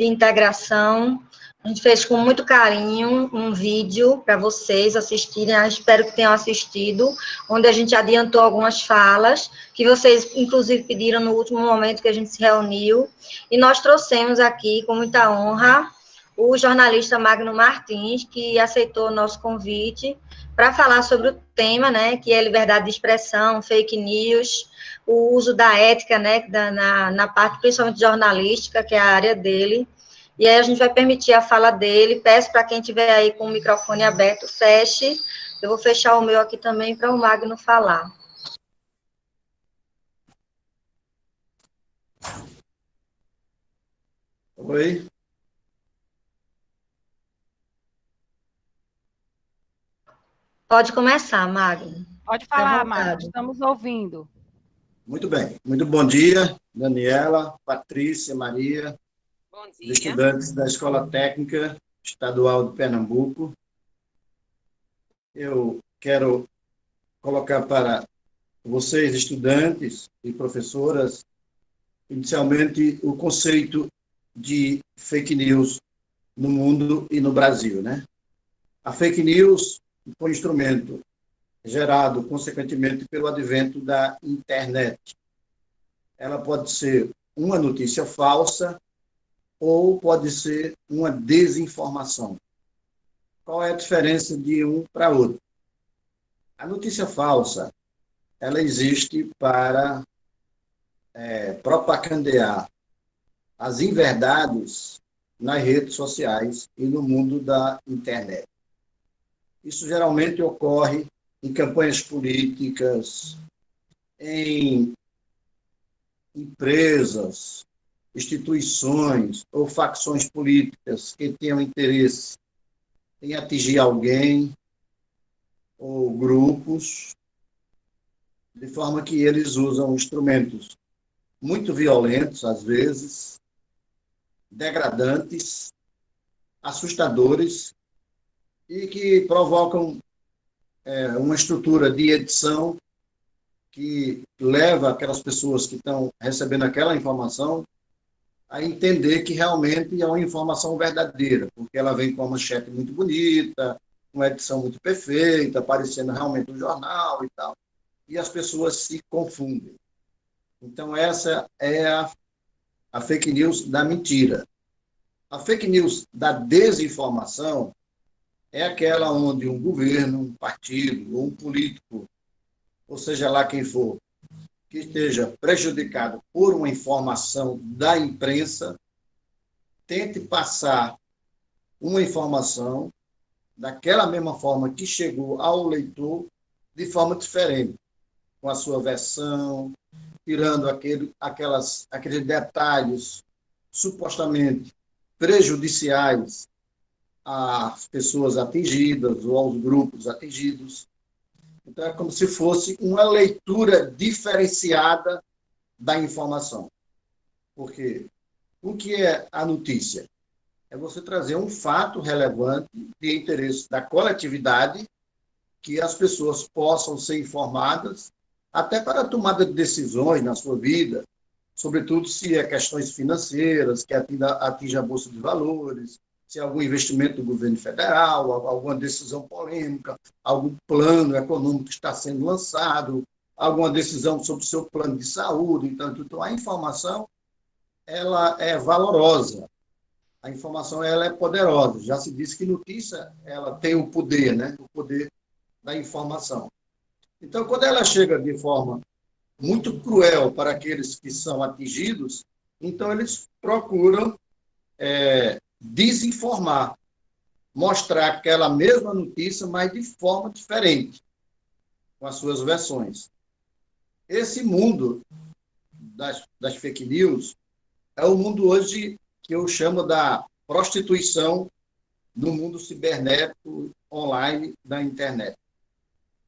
de integração. A gente fez com muito carinho um vídeo para vocês assistirem, eu espero que tenham assistido, onde a gente adiantou algumas falas, que vocês, inclusive, pediram no último momento que a gente se reuniu, e nós trouxemos aqui, com muita honra, o jornalista Magno Martins, que aceitou o nosso convite para falar sobre o tema, né, que é liberdade de expressão, fake news, o uso da ética, né, na parte principalmente jornalística, que é a área dele. E aí a gente vai permitir a fala dele. Peço para quem estiver aí com o microfone aberto, feche. Eu vou fechar o meu aqui também para o Magno falar. Oi. Pode começar, Magno. Pode falar, Magno, estamos ouvindo. Muito bem. Muito bom dia, Daniela, Patrícia, Maria, bom dia. Estudantes da Escola Técnica Estadual de Pernambuco. Eu quero colocar para vocês, estudantes e professoras, inicialmente o conceito de fake news no mundo e no Brasil, né? A fake news foi um instrumento gerado, consequentemente, pelo advento da internet. Ela pode ser uma notícia falsa ou pode ser uma desinformação. Qual é a diferença de um para outro? A notícia falsa, ela existe para propagandear as inverdades nas redes sociais e no mundo da internet. Isso geralmente ocorre em campanhas políticas, em empresas, instituições ou facções políticas que tenham interesse em atingir alguém ou grupos, de forma que eles usam instrumentos muito violentos, às vezes, degradantes, assustadores, e que provocam uma estrutura de edição que leva aquelas pessoas que estão recebendo aquela informação a entender que realmente é uma informação verdadeira, porque ela vem com uma manchete muito bonita, uma edição muito perfeita, aparecendo realmente no jornal e tal, e as pessoas se confundem. Então, essa é a fake news da mentira. A fake news da desinformação é aquela onde um governo, um partido ou um político, ou seja lá quem for, que esteja prejudicado por uma informação da imprensa, tente passar uma informação daquela mesma forma que chegou ao leitor, de forma diferente, com a sua versão, tirando aqueles detalhes supostamente prejudiciais às pessoas atingidas ou aos grupos atingidos. Então, é como se fosse uma leitura diferenciada da informação. Porque o que é a notícia? É você trazer um fato relevante de interesse da coletividade, que as pessoas possam ser informadas, até para a tomada de decisões na sua vida, sobretudo se é questões financeiras, que atinge a Bolsa de Valores, se é algum investimento do governo federal, alguma decisão polêmica, algum plano econômico que está sendo lançado, alguma decisão sobre o seu plano de saúde. Então a informação ela é valorosa, a informação ela é poderosa. Já se disse que notícia ela tem o poder, né? O poder da informação. Então, quando ela chega de forma muito cruel para aqueles que são atingidos, então eles procuram desinformar, mostrar aquela mesma notícia, mas de forma diferente, com as suas versões. Esse mundo das fake news é o mundo hoje que eu chamo da prostituição no mundo cibernético, online, da internet.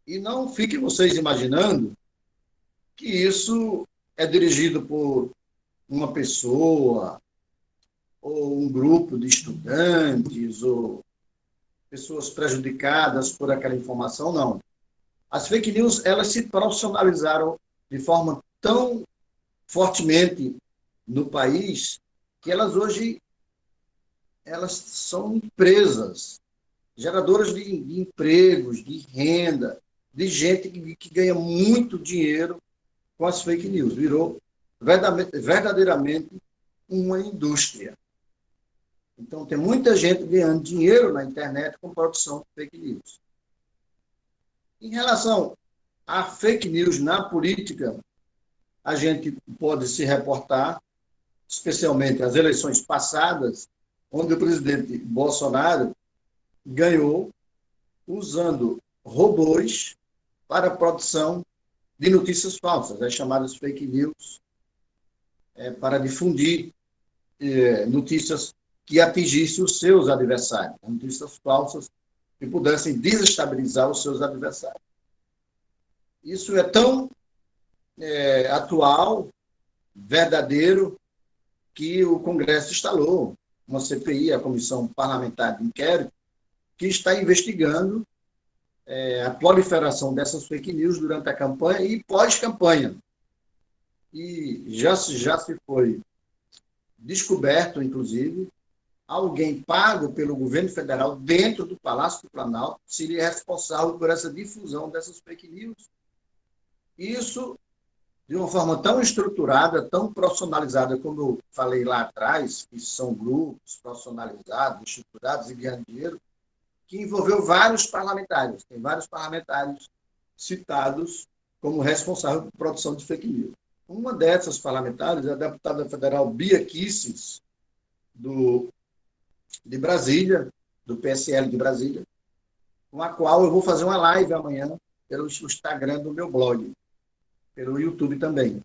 E não fiquem vocês imaginando que isso é dirigido por uma pessoa, ou um grupo de estudantes, ou pessoas prejudicadas por aquela informação, não. As fake news, elas se profissionalizaram de forma tão fortemente no país, que elas hoje elas são empresas geradoras de empregos, de renda, de gente que ganha muito dinheiro com as fake news. Virou verdadeiramente uma indústria. Então, tem muita gente ganhando dinheiro na internet com produção de fake news. Em relação a fake news na política, a gente pode se reportar, especialmente as eleições passadas, onde o presidente Bolsonaro ganhou usando robôs para a produção de notícias falsas, as chamadas fake news, para difundir notícias que atingissem os seus adversários, notícias falsas que pudessem desestabilizar os seus adversários. Isso é tão atual, verdadeiro, que o Congresso instalou uma CPI, a Comissão Parlamentar de Inquérito, que está investigando a proliferação dessas fake news durante a campanha e pós-campanha. E já se foi descoberto, inclusive, alguém pago pelo governo federal dentro do Palácio do Planalto seria responsável por essa difusão dessas fake news. Isso de uma forma tão estruturada, tão profissionalizada, como eu falei lá atrás, que são grupos profissionalizados, estruturados e ganhando dinheiro, que envolveu vários parlamentares. Tem vários parlamentares citados como responsáveis por produção de fake news. Uma dessas parlamentares é a deputada federal Bia Kicis, de Brasília, do PSL de Brasília, com a qual eu vou fazer uma live amanhã pelo Instagram do meu blog, pelo YouTube também.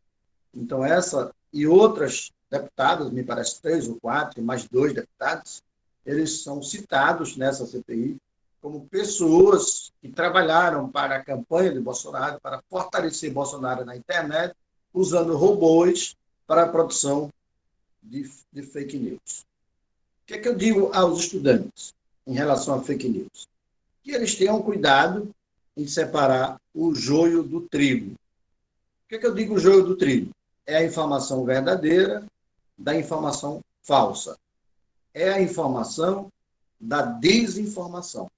Então, essa e outras deputadas, me parece 3 ou 4, mais 2 deputados, eles são citados nessa CPI como pessoas que trabalharam para a campanha de Bolsonaro, para fortalecer Bolsonaro na internet, usando robôs para a produção de fake news. O que é que eu digo aos estudantes em relação a fake news? Que eles tenham cuidado em separar o joio do trigo. O que é que eu digo o joio do trigo? É a informação verdadeira da informação falsa. É a informação da desinformação.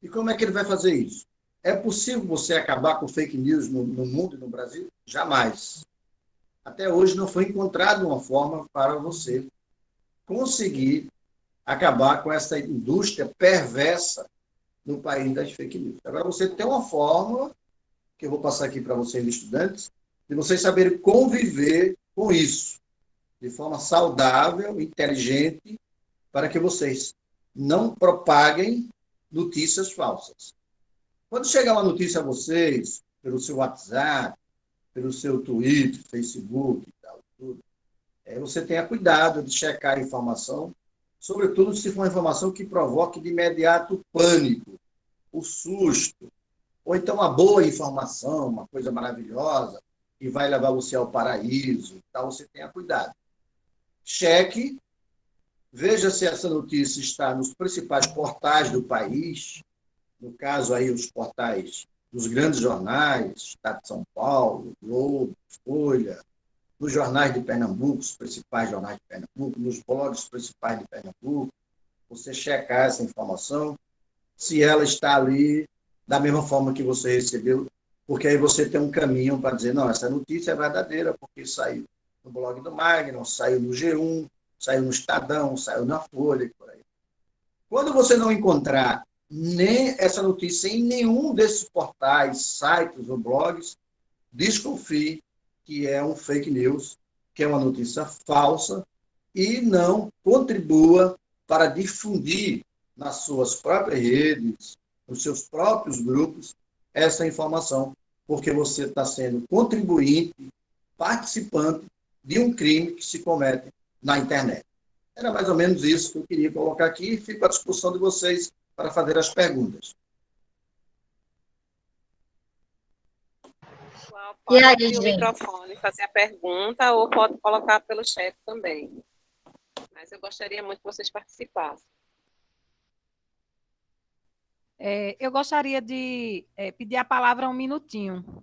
E como é que ele vai fazer isso? É possível você acabar com fake news no mundo e no Brasil? Jamais. Até hoje não foi encontrada uma forma para você conseguir acabar com essa indústria perversa no país das fake news. Agora, você tem uma fórmula, que eu vou passar aqui para vocês, estudantes, de vocês saberem conviver com isso, de forma saudável, inteligente, para que vocês não propaguem notícias falsas. Quando chegar uma notícia a vocês, pelo seu WhatsApp, pelo seu Twitter, Facebook e tal, tudo, você tenha cuidado de checar a informação, sobretudo se for uma informação que provoque de imediato o pânico, o susto, ou então uma boa informação, uma coisa maravilhosa, que vai levar você ao paraíso, tal, você tenha cuidado. Cheque, veja se essa notícia está nos principais portais do país, no caso aí os portais dos grandes jornais, Estado de São Paulo, Globo, Folha, nos jornais de Pernambuco, os principais jornais de Pernambuco, nos blogs principais de Pernambuco, você checar essa informação, se ela está ali da mesma forma que você recebeu, porque aí você tem um caminho para dizer, não, essa notícia é verdadeira, porque saiu no blog do Magno, saiu no G1, saiu no Estadão, saiu na Folha e por aí. Quando você não encontrar nem essa notícia em nenhum desses portais, sites ou blogs, desconfie que é um fake news, que é uma notícia falsa, e não contribua para difundir nas suas próprias redes, nos seus próprios grupos, essa informação, porque você está sendo contribuinte, participante de um crime que se comete na internet. Era mais ou menos isso que eu queria colocar aqui e fico à disposição de vocês para fazer as perguntas. Pode abrir o microfone, fazer a pergunta, ou pode colocar pelo chat também. Mas eu gostaria muito que vocês participassem. Eu gostaria de pedir a palavra um minutinho.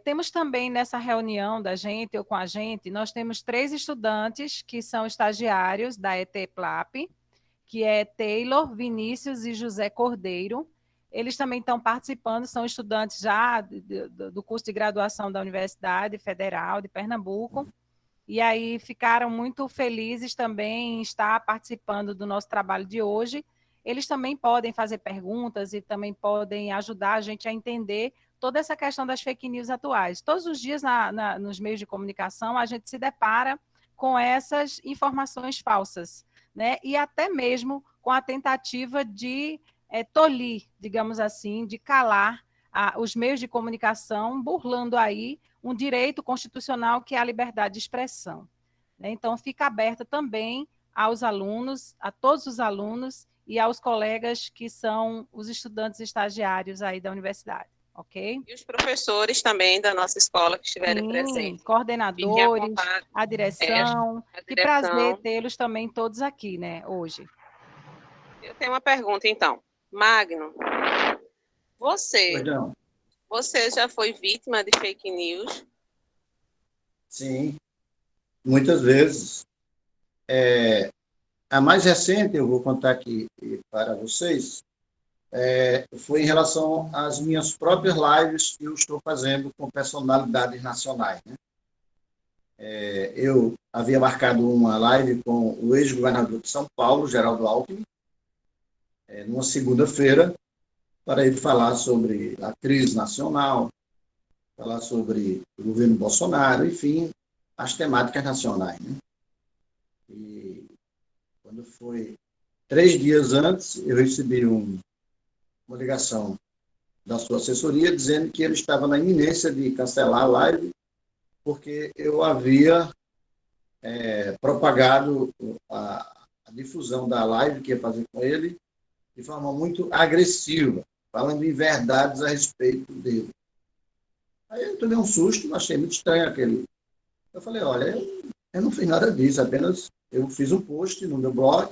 Temos também nessa reunião da gente, ou com a gente, nós temos 3 estudantes que são estagiários da ETPLAP, que é Taylor, Vinícius e José Cordeiro. Eles também estão participando, são estudantes já do curso de graduação da Universidade Federal de Pernambuco, e aí ficaram muito felizes também em estar participando do nosso trabalho de hoje. Eles também podem fazer perguntas e também podem ajudar a gente a entender toda essa questão das fake news atuais. Todos os dias nos meios de comunicação a gente se depara com essas informações falsas, né? E até mesmo com a tentativa de tolir, digamos assim, de calar os meios de comunicação, burlando aí um direito constitucional que é a liberdade de expressão, né? Então, fica aberta também aos alunos, a todos os alunos e aos colegas que são os estudantes estagiários aí da universidade, ok? E os professores também da nossa escola que estiverem presentes. Coordenadores, a direção. A Que direção. prazer tê-los também todos aqui, né, hoje. Eu tenho uma pergunta, então. Magno, você já foi vítima de fake news? Sim, muitas vezes. A mais recente, eu vou contar aqui para vocês, foi em relação às minhas próprias lives que eu estou fazendo com personalidades nacionais, né? Eu havia marcado uma live com o ex-governador de São Paulo, Geraldo Alckmin, numa segunda-feira, para ele falar sobre a crise nacional, falar sobre o governo Bolsonaro, enfim, as temáticas nacionais, né? E quando foi 3 dias antes, eu recebi uma ligação da sua assessoria dizendo que ele estava na iminência de cancelar a live porque eu havia propagado a difusão da live que ia fazer com ele de forma muito agressiva, falando em verdades a respeito dele. Aí eu tomei um susto, achei muito estranho aquele. Eu falei, olha, eu não fiz nada disso, apenas eu fiz um post no meu blog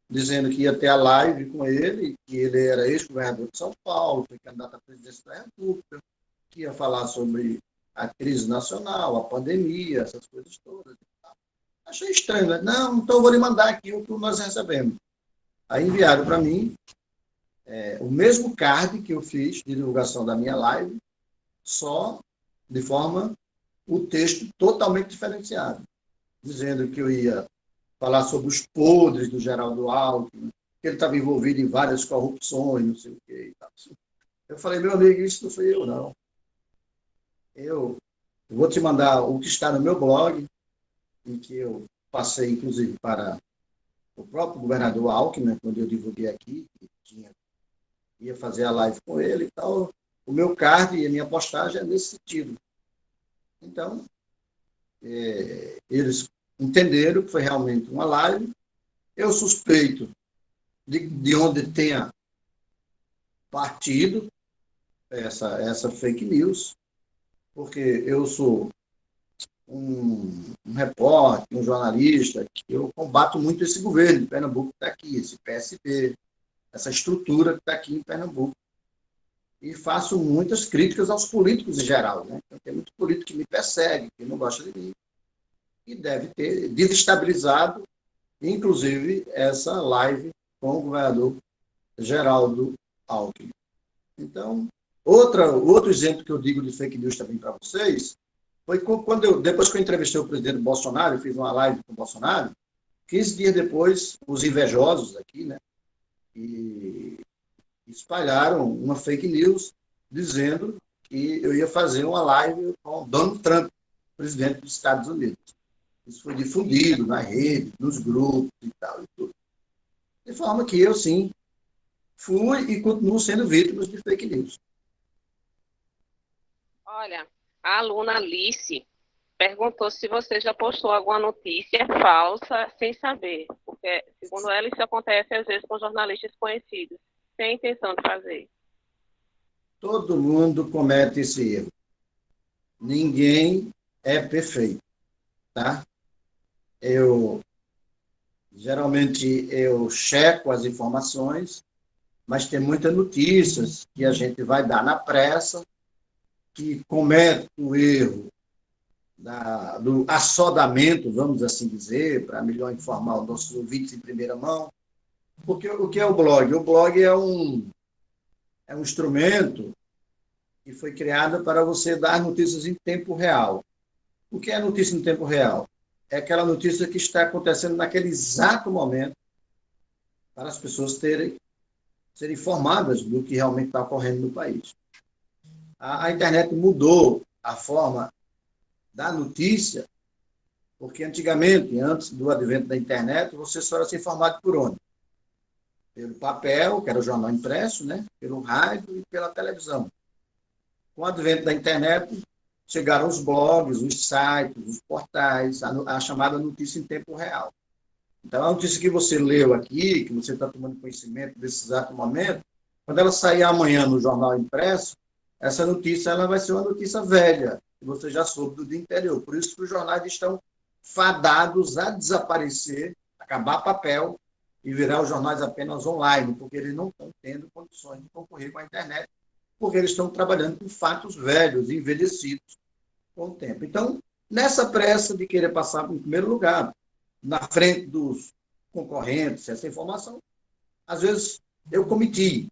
dizendo que ia ter a live com ele, que ele era ex-governador de São Paulo, foi candidato à presidência da República, que ia falar sobre a crise nacional, a pandemia, essas coisas todas. Achei estranho, né? Não, então eu vou lhe mandar aqui o que nós recebemos. Aí enviaram para mim o mesmo card que eu fiz de divulgação da minha live, só de forma, o texto totalmente diferenciado, dizendo que eu ia falar sobre os podres do Geraldo Alckmin, que ele estava envolvido em várias corrupções, não sei o quê. Eu falei, meu amigo, isso não sou eu, não. Eu vou te mandar o que está no meu blog, em que eu passei, inclusive, para o próprio governador Alckmin, quando eu divulguei aqui, que ia fazer a live com ele e tal. O meu card e a minha postagem é nesse sentido. Então, eles entenderam que foi realmente uma live. Eu suspeito de onde tenha partido essa fake news, porque eu sou um repórter, um jornalista, que eu combato muito esse governo de Pernambuco que está aqui, esse PSB, essa estrutura que está aqui em Pernambuco. E faço muitas críticas aos políticos em geral, né? Tem muito político que me persegue, que não gosta de mim, e deve ter desestabilizado, inclusive, essa live com o governador Geraldo Alckmin. Então, outro exemplo que eu digo de fake news também para vocês foi quando depois que eu entrevistei o presidente Bolsonaro, eu fiz uma live com o Bolsonaro, 15 dias depois, os invejosos aqui, né, e espalharam uma fake news dizendo que eu ia fazer uma live com Donald Trump, presidente dos Estados Unidos. Isso foi difundido na rede, nos grupos e tal, e tudo. De forma que eu, sim, fui e continuo sendo vítima de fake news. Olha, a aluna Alice perguntou se você já postou alguma notícia falsa sem saber, porque, segundo ela, isso acontece às vezes com jornalistas conhecidos, sem intenção de fazer. Todo mundo comete esse erro. Ninguém é perfeito, tá? Geralmente eu checo as informações, mas tem muitas notícias que a gente vai dar na pressa, que comete o erro do assodamento, vamos assim dizer, para melhor informar os nossos ouvintes em primeira mão. Porque o que é o blog? O blog é um instrumento que foi criado para você dar notícias em tempo real. O que é notícia em tempo real? É aquela notícia que está acontecendo naquele exato momento para as pessoas serem informadas do que realmente está ocorrendo no país. A internet mudou a forma da notícia, porque antigamente, antes do advento da internet, você só era se informado por onde? Pelo papel, que era o jornal impresso, né? Pelo rádio e pela televisão. Com o advento da internet, chegaram os blogs, os sites, os portais, a chamada notícia em tempo real. Então, a notícia que você leu aqui, que você está tomando conhecimento desse exato momento, quando ela sair amanhã no jornal impresso, essa notícia ela vai ser uma notícia velha, que você já soube do dia anterior. Por isso que os jornais estão fadados a desaparecer, acabar papel e virar os jornais apenas online, porque eles não estão tendo condições de concorrer com a internet, porque eles estão trabalhando com fatos velhos, envelhecidos com o tempo. Então, nessa pressa de querer passar em primeiro lugar, na frente dos concorrentes, essa informação, às vezes eu cometi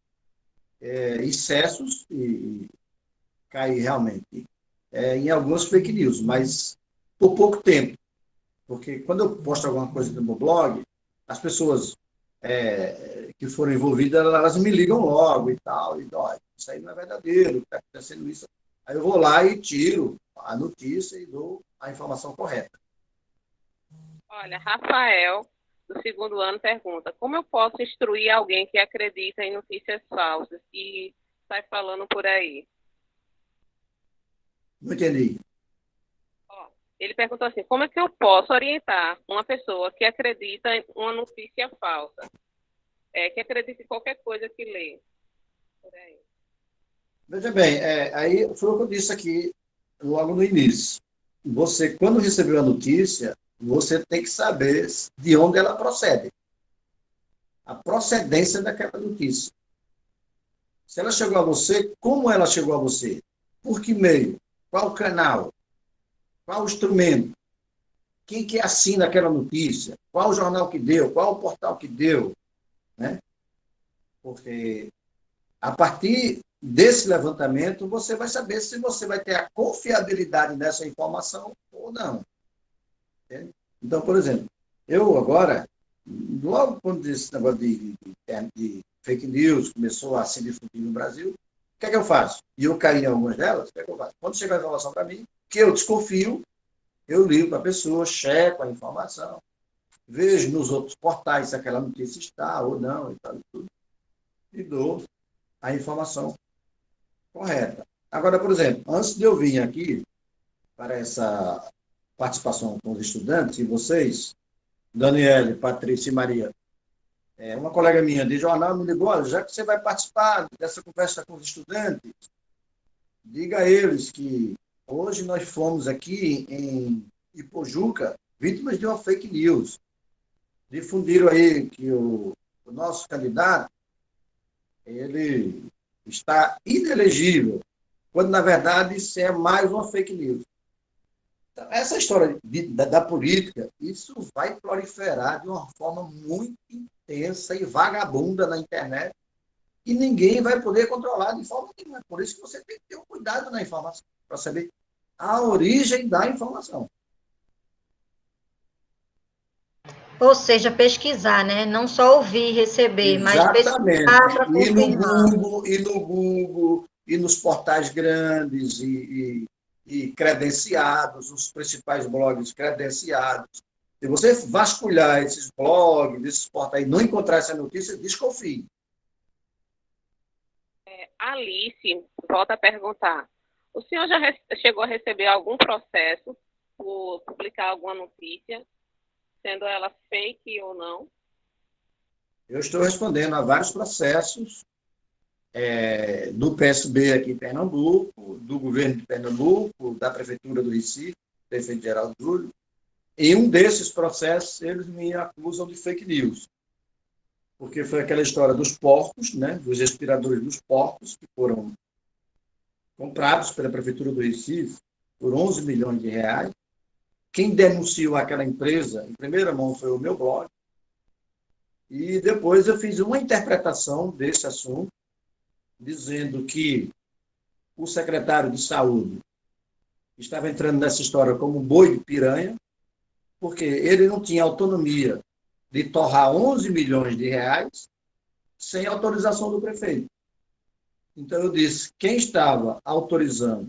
excessos e caí realmente em algumas fake news, mas por pouco tempo. Porque quando eu posto alguma coisa no meu blog, as pessoas que foram envolvidas, elas me ligam logo e tal, e olha, isso aí não é verdadeiro, está acontecendo isso. Aí eu vou lá e tiro a notícia e dou a informação correta. Olha, Rafael, do segundo ano, pergunta: como eu posso instruir alguém que acredita em notícias falsas e sai falando por aí? Não entendi. Ele perguntou assim: como é que eu posso orientar uma pessoa que acredita em uma notícia falsa, que acredita em qualquer coisa que lê? Por aí. Veja bem, aí foi o que eu disse aqui logo no início. Você, quando recebeu a notícia, você tem que saber de onde ela procede. A procedência daquela notícia. Se ela chegou a você, como ela chegou a você? Por que meio? Qual canal? Qual instrumento? Quem que assina aquela notícia? Qual o jornal que deu? Qual o portal que deu? Né? Porque a partir desse levantamento, você vai saber se você vai ter a confiabilidade nessa informação ou não. Entende? Então, por exemplo, eu agora, logo quando esse negócio de fake news começou a se difundir no Brasil, o que é que eu faço? E eu caí em algumas delas, o que é que eu faço? Quando chega a informação para mim, que eu desconfio, eu ligo para a pessoa, checo a informação, vejo nos outros portais se aquela notícia está ou não, e tal, e tudo, e dou a informação correta. Agora, por exemplo, antes de eu vir aqui para essa participação com os estudantes e vocês, Daniele, Patrícia e Maria, uma colega minha de jornal me ligou: olha, já que você vai participar dessa conversa com os estudantes, diga a eles que hoje nós fomos aqui em Ipojuca vítimas de uma fake news. Difundiram aí que o nosso candidato ele está inelegível, quando, na verdade, isso é mais uma fake news. Então, essa história da política, isso vai proliferar de uma forma muito intensa e vagabunda na internet, e ninguém vai poder controlar de forma nenhuma. Por isso que você tem que ter um cuidado na informação, para saber a origem da informação. Ou seja, pesquisar, né? Não só ouvir e receber, mas pesquisar para confirmar. E no Google, e nos portais grandes e credenciados, os principais blogs credenciados. Se você vasculhar esses blogs, esses portais e não encontrar essa notícia, desconfie. Alice volta a perguntar: o senhor já chegou a receber algum processo por publicar alguma notícia, sendo ela fake ou não? Eu estou respondendo a vários processos do PSB aqui em Pernambuco, do governo de Pernambuco, da Prefeitura do Recife, prefeito Geraldo Júlio. Em um desses processos, eles me acusam de fake news. Porque foi aquela história dos porcos, né, dos respiradores dos porcos, que foram comprados pela Prefeitura do Recife por 11 milhões de reais. Quem denunciou aquela empresa, em primeira mão, foi o meu blog. E depois eu fiz uma interpretação desse assunto, dizendo que o secretário de Saúde estava entrando nessa história como um boi de piranha, porque ele não tinha autonomia de torrar 11 milhões de reais sem autorização do prefeito. Então, eu disse, quem estava autorizando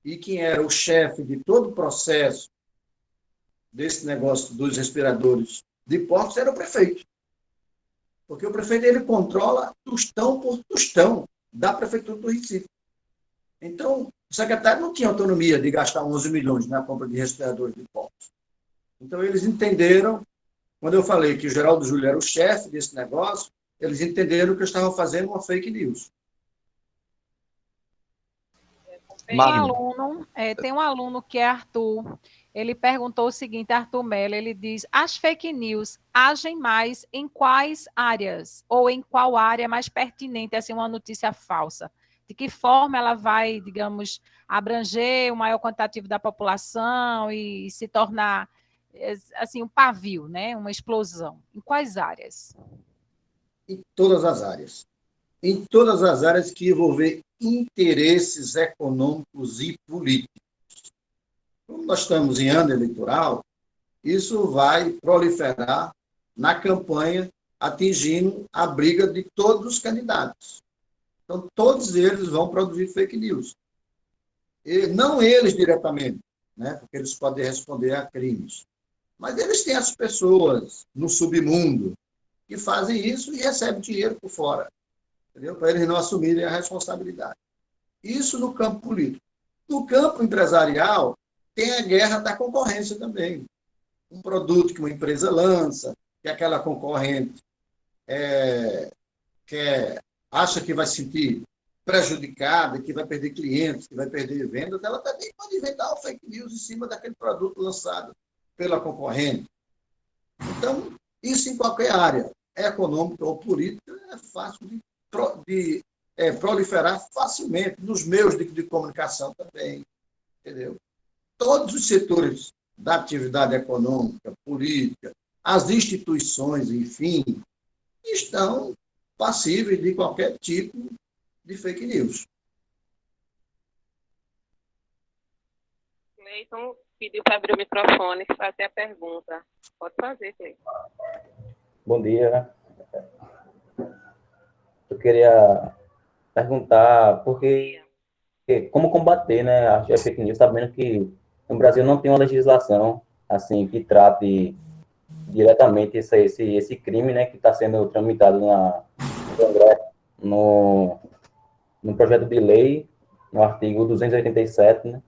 e quem era o chefe de todo o processo desse negócio dos respiradores de porcos era o prefeito. Porque o prefeito ele controla tostão por tostão da Prefeitura do Recife. Então, o secretário não tinha autonomia de gastar 11 milhões na compra de respiradores de porcos. Então, eles entenderam, quando eu falei que o Geraldo Júlio era o chefe desse negócio, eles entenderam que eu estava fazendo uma fake news. Tem um aluno que é Arthur. Ele perguntou o seguinte, Arthur Mello, ele diz, as fake news agem mais em quais áreas? Ou em qual área mais pertinente, assim, uma notícia falsa? De que forma ela vai, digamos, abranger o maior quantitativo da população e se tornar, assim, um pavio, né? Uma explosão? Em quais áreas? Em todas as áreas. Em todas as áreas que envolver interesses econômicos e políticos. Como nós estamos em ano eleitoral, isso vai proliferar na campanha, atingindo a briga de todos os candidatos. Então, todos eles vão produzir fake news. E não eles diretamente, né, porque eles podem responder a crimes. Mas eles têm as pessoas no submundo que fazem isso e recebem dinheiro por fora, entendeu? Para eles não assumirem a responsabilidade. Isso no campo político. No campo empresarial, tem a guerra da concorrência também. Um produto que uma empresa lança, que aquela concorrente acha que vai se sentir prejudicada, que vai perder clientes, que vai perder vendas, ela também pode inventar o fake news em cima daquele produto lançado pela concorrente. Então, isso em qualquer área, econômica ou política, é fácil de proliferar facilmente, nos meios de comunicação também, entendeu? Todos os setores da atividade econômica, política, as instituições, enfim, estão passíveis de qualquer tipo de fake news. Cleiton pediu para abrir o microfone e fazer a pergunta. Pode fazer, Cleiton. Bom dia. Eu queria perguntar como combater, né, a fake news, sabendo que no Brasil não tem uma legislação assim que trate diretamente esse crime, né, que está sendo tramitado no Congresso, no projeto de lei, no artigo 287, né,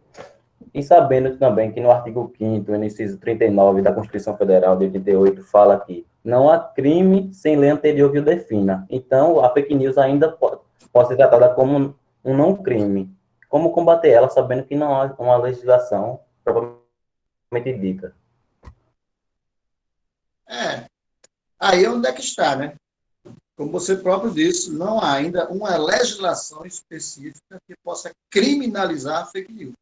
e sabendo também que no artigo 5º, inciso 39 da Constituição Federal de 88, fala que não há crime sem lei anterior que o defina. Então, a fake news ainda pode ser tratada como um não crime. Como combater ela, sabendo que não há uma legislação propriamente dita? Aí onde é que está, né? Como você próprio disse, não há ainda uma legislação específica que possa criminalizar a fake news.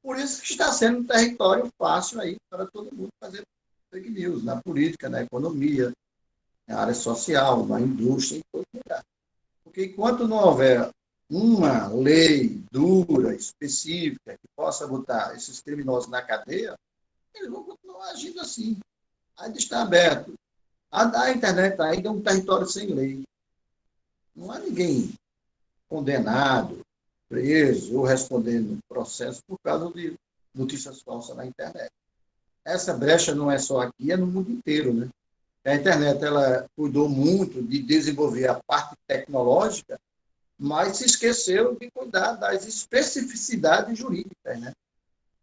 Por isso que está sendo um território fácil aí para todo mundo fazer fake news, na política, na economia, na área social, na indústria, em todo lugar. Porque enquanto não houver uma lei dura, específica, que possa botar esses criminosos na cadeia, eles vão continuar agindo assim. Ainda está aberto. A internet ainda é um território sem lei. Não há ninguém condenado, preso ou respondendo processo por causa de notícias falsas na internet. Essa brecha não é só aqui, é no mundo inteiro, né? A internet ela cuidou muito de desenvolver a parte tecnológica, mas se esqueceu de cuidar das especificidades jurídicas, né?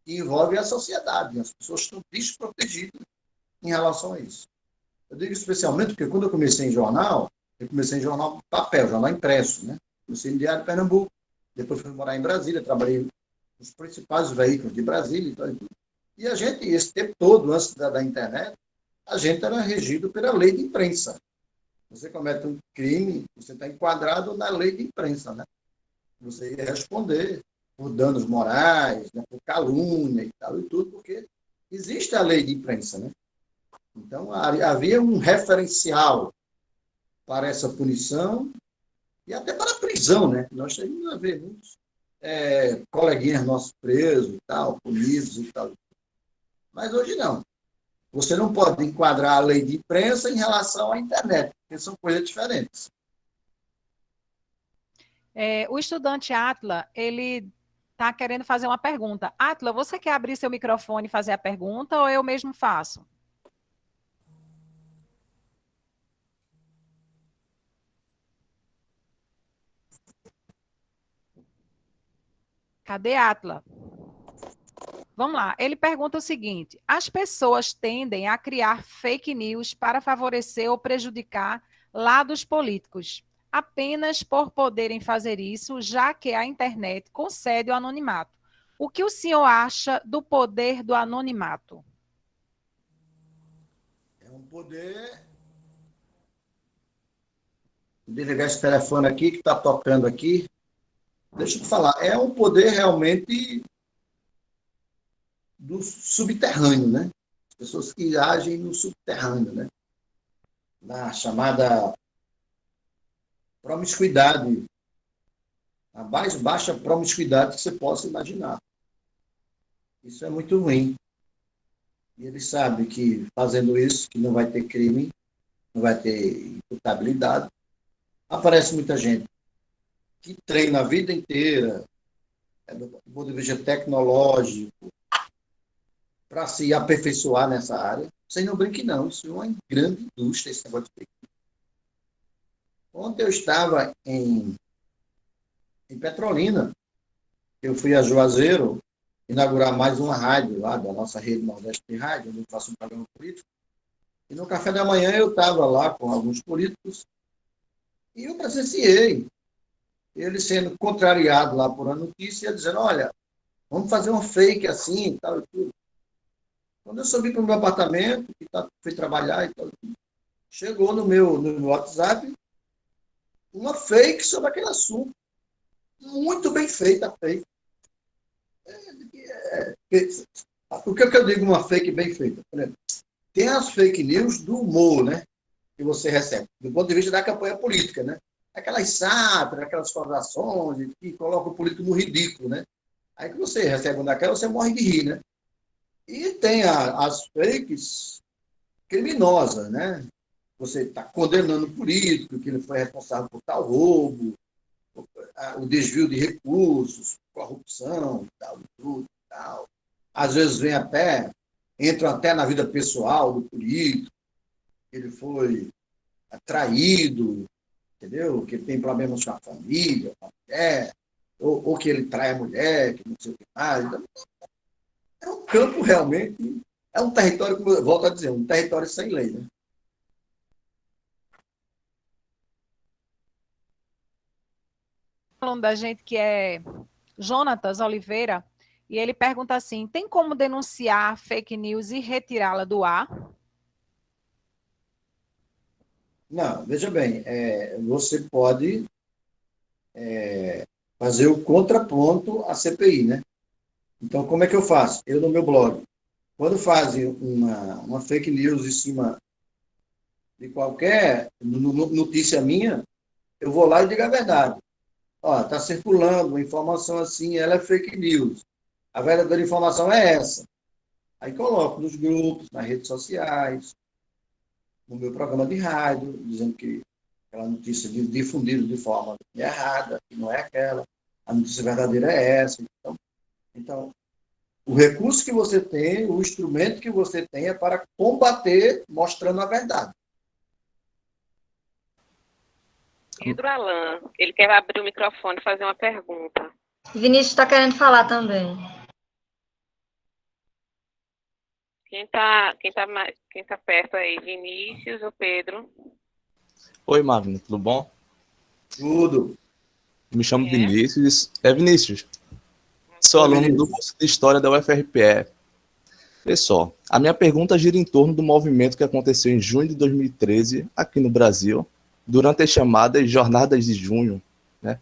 Que envolvem a sociedade. As pessoas estão desprotegidas em relação a isso. Eu digo especialmente porque quando eu comecei em jornal papel, jornal impresso, né? Comecei no Diário de Pernambuco, depois fui morar em Brasília, trabalhei nos principais veículos de Brasília e tudo. E a gente, esse tempo todo, antes da internet, a gente era regido pela lei de imprensa. Você comete um crime, você está enquadrado na lei de imprensa, né? você ia responder por danos morais, né, por calúnia e tal e tudo, porque existe a lei de imprensa, né? Então, havia um referencial para essa punição e até para a prisão, né? Nós temos a ver muitos coleguinhas nossos presos e tal, punidos e tal. Mas hoje não. Você não pode enquadrar a lei de imprensa em relação à internet, porque são coisas diferentes. O estudante Atla, ele está querendo fazer uma pergunta. Atla, você quer abrir seu microfone e fazer a pergunta ou eu mesmo faço? Cadê Atla? Vamos lá. Ele pergunta o seguinte: as pessoas tendem a criar fake news para favorecer ou prejudicar lados políticos, apenas por poderem fazer isso, já que a internet concede o anonimato. O que o senhor acha do poder do anonimato? É um poder... Vou desligar esse telefone aqui, que está tocando aqui. Deixa eu te falar, é um poder realmente do subterrâneo, né? As pessoas que agem no subterrâneo, né? Na chamada promiscuidade, a mais baixa promiscuidade que você possa imaginar. Isso é muito ruim. E ele sabe que fazendo isso, que não vai ter crime, não vai ter imputabilidade. Aparece muita gente que treina a vida inteira, do ponto de vista tecnológico, para se aperfeiçoar nessa área. Você não brinque, não. Isso é uma grande indústria, esse negócio de fake news. Ontem eu estava em Petrolina. Eu fui a Juazeiro inaugurar mais uma rádio lá da nossa rede Nordeste de Rádio, onde eu faço um programa político. E no café da manhã eu estava lá com alguns políticos e eu presenciei ele sendo contrariado lá por uma notícia, dizendo, olha, vamos fazer uma fake assim e tal e tudo. Quando eu subi para o meu apartamento, fui trabalhar e tal, chegou no meu WhatsApp uma fake sobre aquele assunto. Muito bem feita a fake. O que eu digo uma fake bem feita? Tem as fake news do humor, né? Que você recebe, do ponto de vista da campanha política, né? Aquelas sátiras, aquelas conversações que colocam o político no ridículo, né? Aí que você recebe uma daquela, você morre de rir, né? E tem as fakes criminosas, né? Você está condenando o político, que ele foi responsável por tal roubo, o desvio de recursos, corrupção, tal, tudo, tal. Às vezes entram até na vida pessoal do político, ele foi traído, entendeu? Que ele tem problemas com a família, com a mulher, ou que ele trai a mulher, que não sei o que mais. Então, é um campo realmente, é um território, como eu volto a dizer, um território sem lei, né? Falando da gente que é Jonatas Oliveira, e ele pergunta assim, tem como denunciar fake news e retirá-la do ar? Não, veja bem, você pode fazer o contraponto à CPI, né? Então, como é que eu faço? Eu, no meu blog, quando fazem uma fake news em cima de qualquer notícia minha, eu vou lá e digo a verdade. Ó, está circulando uma informação assim, ela é fake news. A verdadeira informação é essa. Aí coloco nos grupos, nas redes sociais, no meu programa de rádio, dizendo que aquela notícia difundida de forma errada, que não é aquela, a notícia verdadeira é essa. Então, o recurso que você tem, o instrumento que você tem é para combater mostrando a verdade. Pedro Alain, ele quer abrir o microfone e fazer uma pergunta. Vinícius está querendo falar também. Quem tá perto aí, Vinícius ou Pedro? Oi, Magno, tudo bom? Tudo. Me chamo Vinícius. É Vinícius. Sou aluno do curso de História da UFRPE. Pessoal, a minha pergunta gira em torno do movimento que aconteceu em junho de 2013, aqui no Brasil, durante as chamadas Jornadas de Junho, né?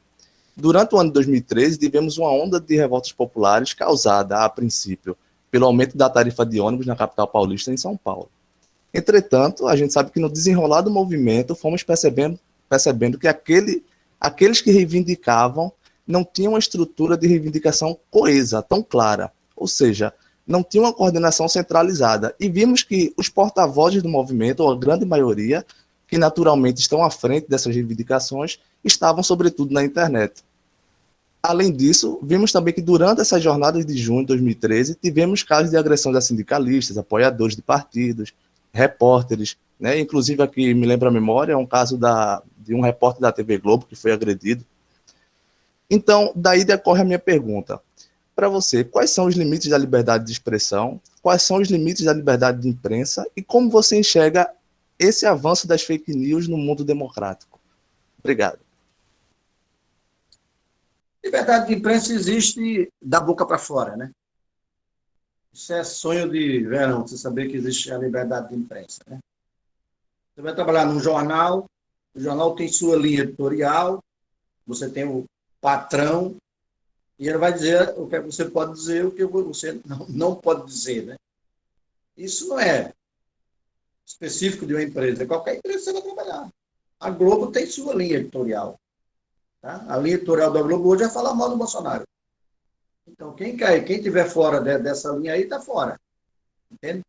Durante o ano de 2013, tivemos uma onda de revoltas populares causada, a princípio, pelo aumento da tarifa de ônibus na capital paulista, em São Paulo. Entretanto, a gente sabe que no desenrolar do movimento, fomos percebendo que aqueles que reivindicavam não tinham uma estrutura de reivindicação coesa, tão clara, ou seja, não tinha uma coordenação centralizada. E vimos que os porta-vozes do movimento, ou a grande maioria, que naturalmente estão à frente dessas reivindicações, estavam sobretudo na internet. Além disso, vimos também que durante essas jornadas de junho de 2013, tivemos casos de agressões a sindicalistas, apoiadores de partidos, repórteres, né? Inclusive aqui me lembra a memória, um caso de um repórter da TV Globo que foi agredido. Então, daí decorre a minha pergunta. Para você, quais são os limites da liberdade de expressão? Quais são os limites da liberdade de imprensa? E como você enxerga esse avanço das fake news no mundo democrático? Obrigado. Liberdade de imprensa existe da boca para fora, né? Isso é sonho de verão, você saber que existe a liberdade de imprensa, né? Você vai trabalhar num jornal, o jornal tem sua linha editorial, você tem o patrão, e ele vai dizer o que você pode dizer, o que você não pode dizer, né? Isso não é específico de uma empresa, qualquer empresa você vai trabalhar. A Globo tem sua linha editorial. Tá? A linha editorial da Globo hoje é falar mal do Bolsonaro. Então, quem estiver fora dessa linha aí, está fora. Entende?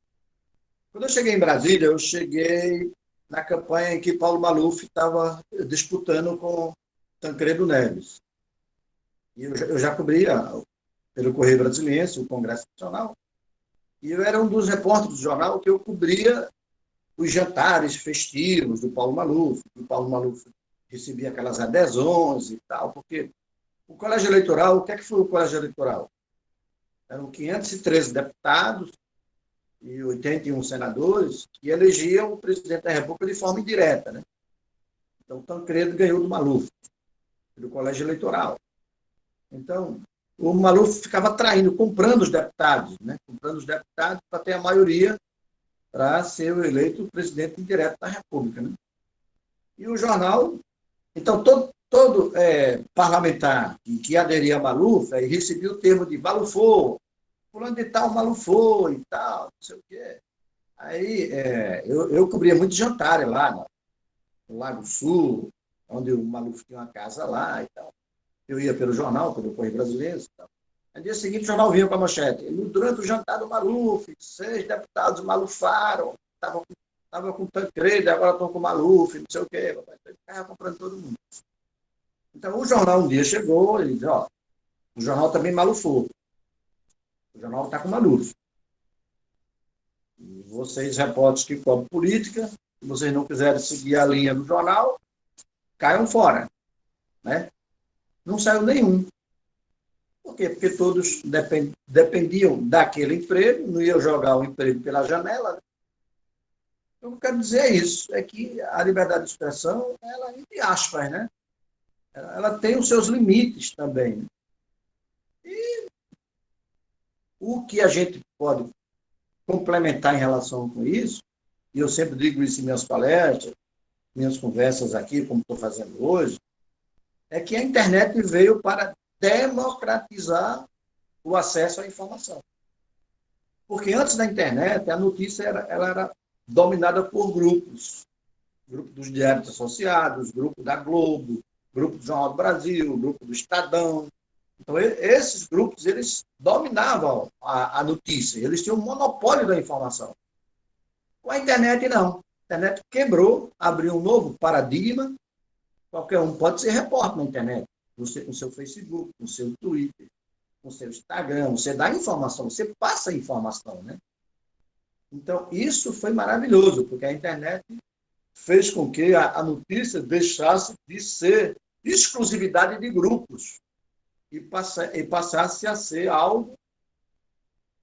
Quando eu cheguei em Brasília, eu cheguei na campanha em que Paulo Maluf estava disputando com Tancredo Neves. E eu já cobria pelo Correio Brasiliense, o Congresso Nacional, e eu era um dos repórteres do jornal que eu cobria os jantares festivos do Paulo Maluf. O Paulo Maluf recebia aquelas adesões e tal, porque o colégio eleitoral, o que é que foi o colégio eleitoral? Eram 513 deputados e 81 senadores que elegiam o presidente da República de forma indireta, né? Então, Tancredo ganhou do Maluf, do colégio eleitoral. Então, o Maluf ficava comprando os deputados, né? Comprando os deputados para ter a maioria para ser o eleito presidente indireto da República, né? E o jornal... Então, todo parlamentar que aderia a Maluf recebia o termo de malufou, fulano de tal malufou e tal, não sei o quê. Aí eu cobria muito jantar lá no Lago Sul, onde o Maluf tinha uma casa lá e tal. Eu ia pelo jornal, pelo Correio Brasiliense e tal. No dia seguinte, o jornal vinha com a manchete. Durante o jantar do Maluf, 6 deputados malufaram, estava com Tancredo, agora estão com Maluf, não sei o quê. Estava comprando todo mundo. Então, o jornal um dia chegou e disse, ó, o jornal também malufou. O jornal está com Maluf. E vocês, repórteres que cobrem política, se vocês não quiserem seguir a linha do jornal, caiam fora. Né? Não saiu nenhum. Por quê? Porque todos dependiam daquele emprego, não iam jogar o emprego pela janela. Né? O que eu quero dizer é isso, é que a liberdade de expressão, ela, entre aspas, né? Ela tem os seus limites também. Né? E o que a gente pode complementar em relação com isso, e eu sempre digo isso em minhas palestras, minhas conversas aqui, como estou fazendo hoje, é que a internet veio para democratizar o acesso à informação. Porque antes da internet, a notícia ela era dominada por grupos. Grupo dos Diários Associados, grupo da Globo, grupo do Jornal do Brasil, grupo do Estadão. Então, esses grupos, eles dominavam a notícia, eles tinham um monopólio da informação. Com a internet, não. A internet quebrou, abriu um novo paradigma. Qualquer um pode ser repórter na internet, você com o seu Facebook, com o seu Twitter, com o seu Instagram, você dá informação, você passa informação, né? Então, isso foi maravilhoso, porque a internet fez com que a notícia deixasse de ser exclusividade de grupos e passasse a ser algo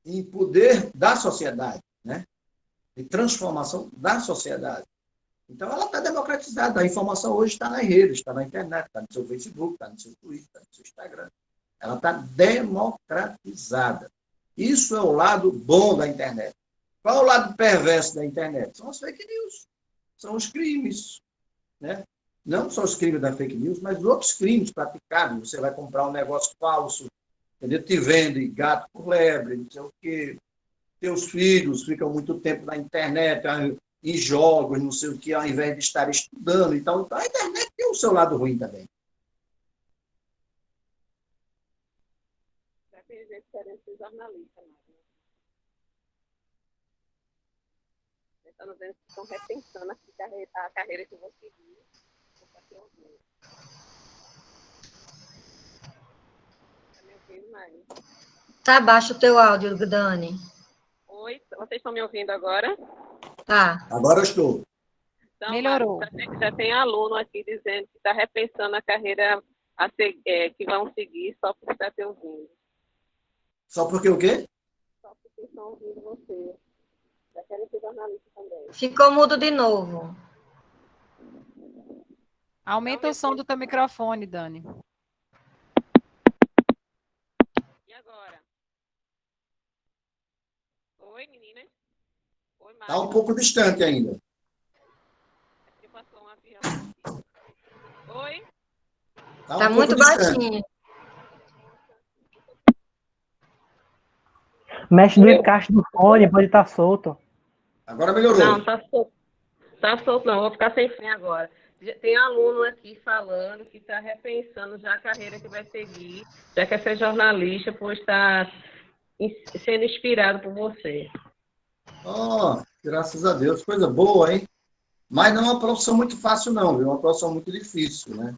em poder da sociedade, né? De transformação da sociedade. Então, ela está democratizada. A informação hoje está nas redes, está na internet, está no seu Facebook, está no seu Twitter, está no seu Instagram. Ela está democratizada. Isso é o lado bom da internet. Qual é o lado perverso da internet? São as fake news, são os crimes, né? Não só os crimes da fake news, mas outros crimes praticados. Você vai comprar um negócio falso, entendeu? Te vende gato por lebre, não sei o quê. Teus filhos ficam muito tempo na internet, em jogos, não sei o quê, ao invés de estar estudando. Então, a internet tem o seu lado ruim também. Tem gente querendo ser jornalista, né? Estão vendo que estão repensando a carreira que vão seguir. Está me ouvindo mais? Tá baixo o teu áudio, Dani. Oi, vocês estão me ouvindo agora? Tá. Agora eu estou. Então, Melhorou. Já tem aluno aqui dizendo que está repensando a carreira que vão seguir só por estar te ouvindo. Só porque o quê? Só porque estão ouvindo você. Já querem ser jornalista também. Ficou mudo de novo. Aumenta o som do teu microfone, Dani. E agora? Oi, meninas. Oi, Mário. Está um pouco distante ainda. Aqui passou um avião aqui. Oi? Tá muito baixinho. Mexe no encaixe do fone, pode estar solto. Agora melhorou. Não, tá solto. Tá solto, não. Vou ficar sem fim agora. Tem aluno aqui falando que está repensando já a carreira que vai seguir, já quer ser jornalista por estar sendo inspirado por você. Oh, graças a Deus. Coisa boa, hein? Mas não é uma profissão muito fácil, não, viu? É uma profissão muito difícil, né?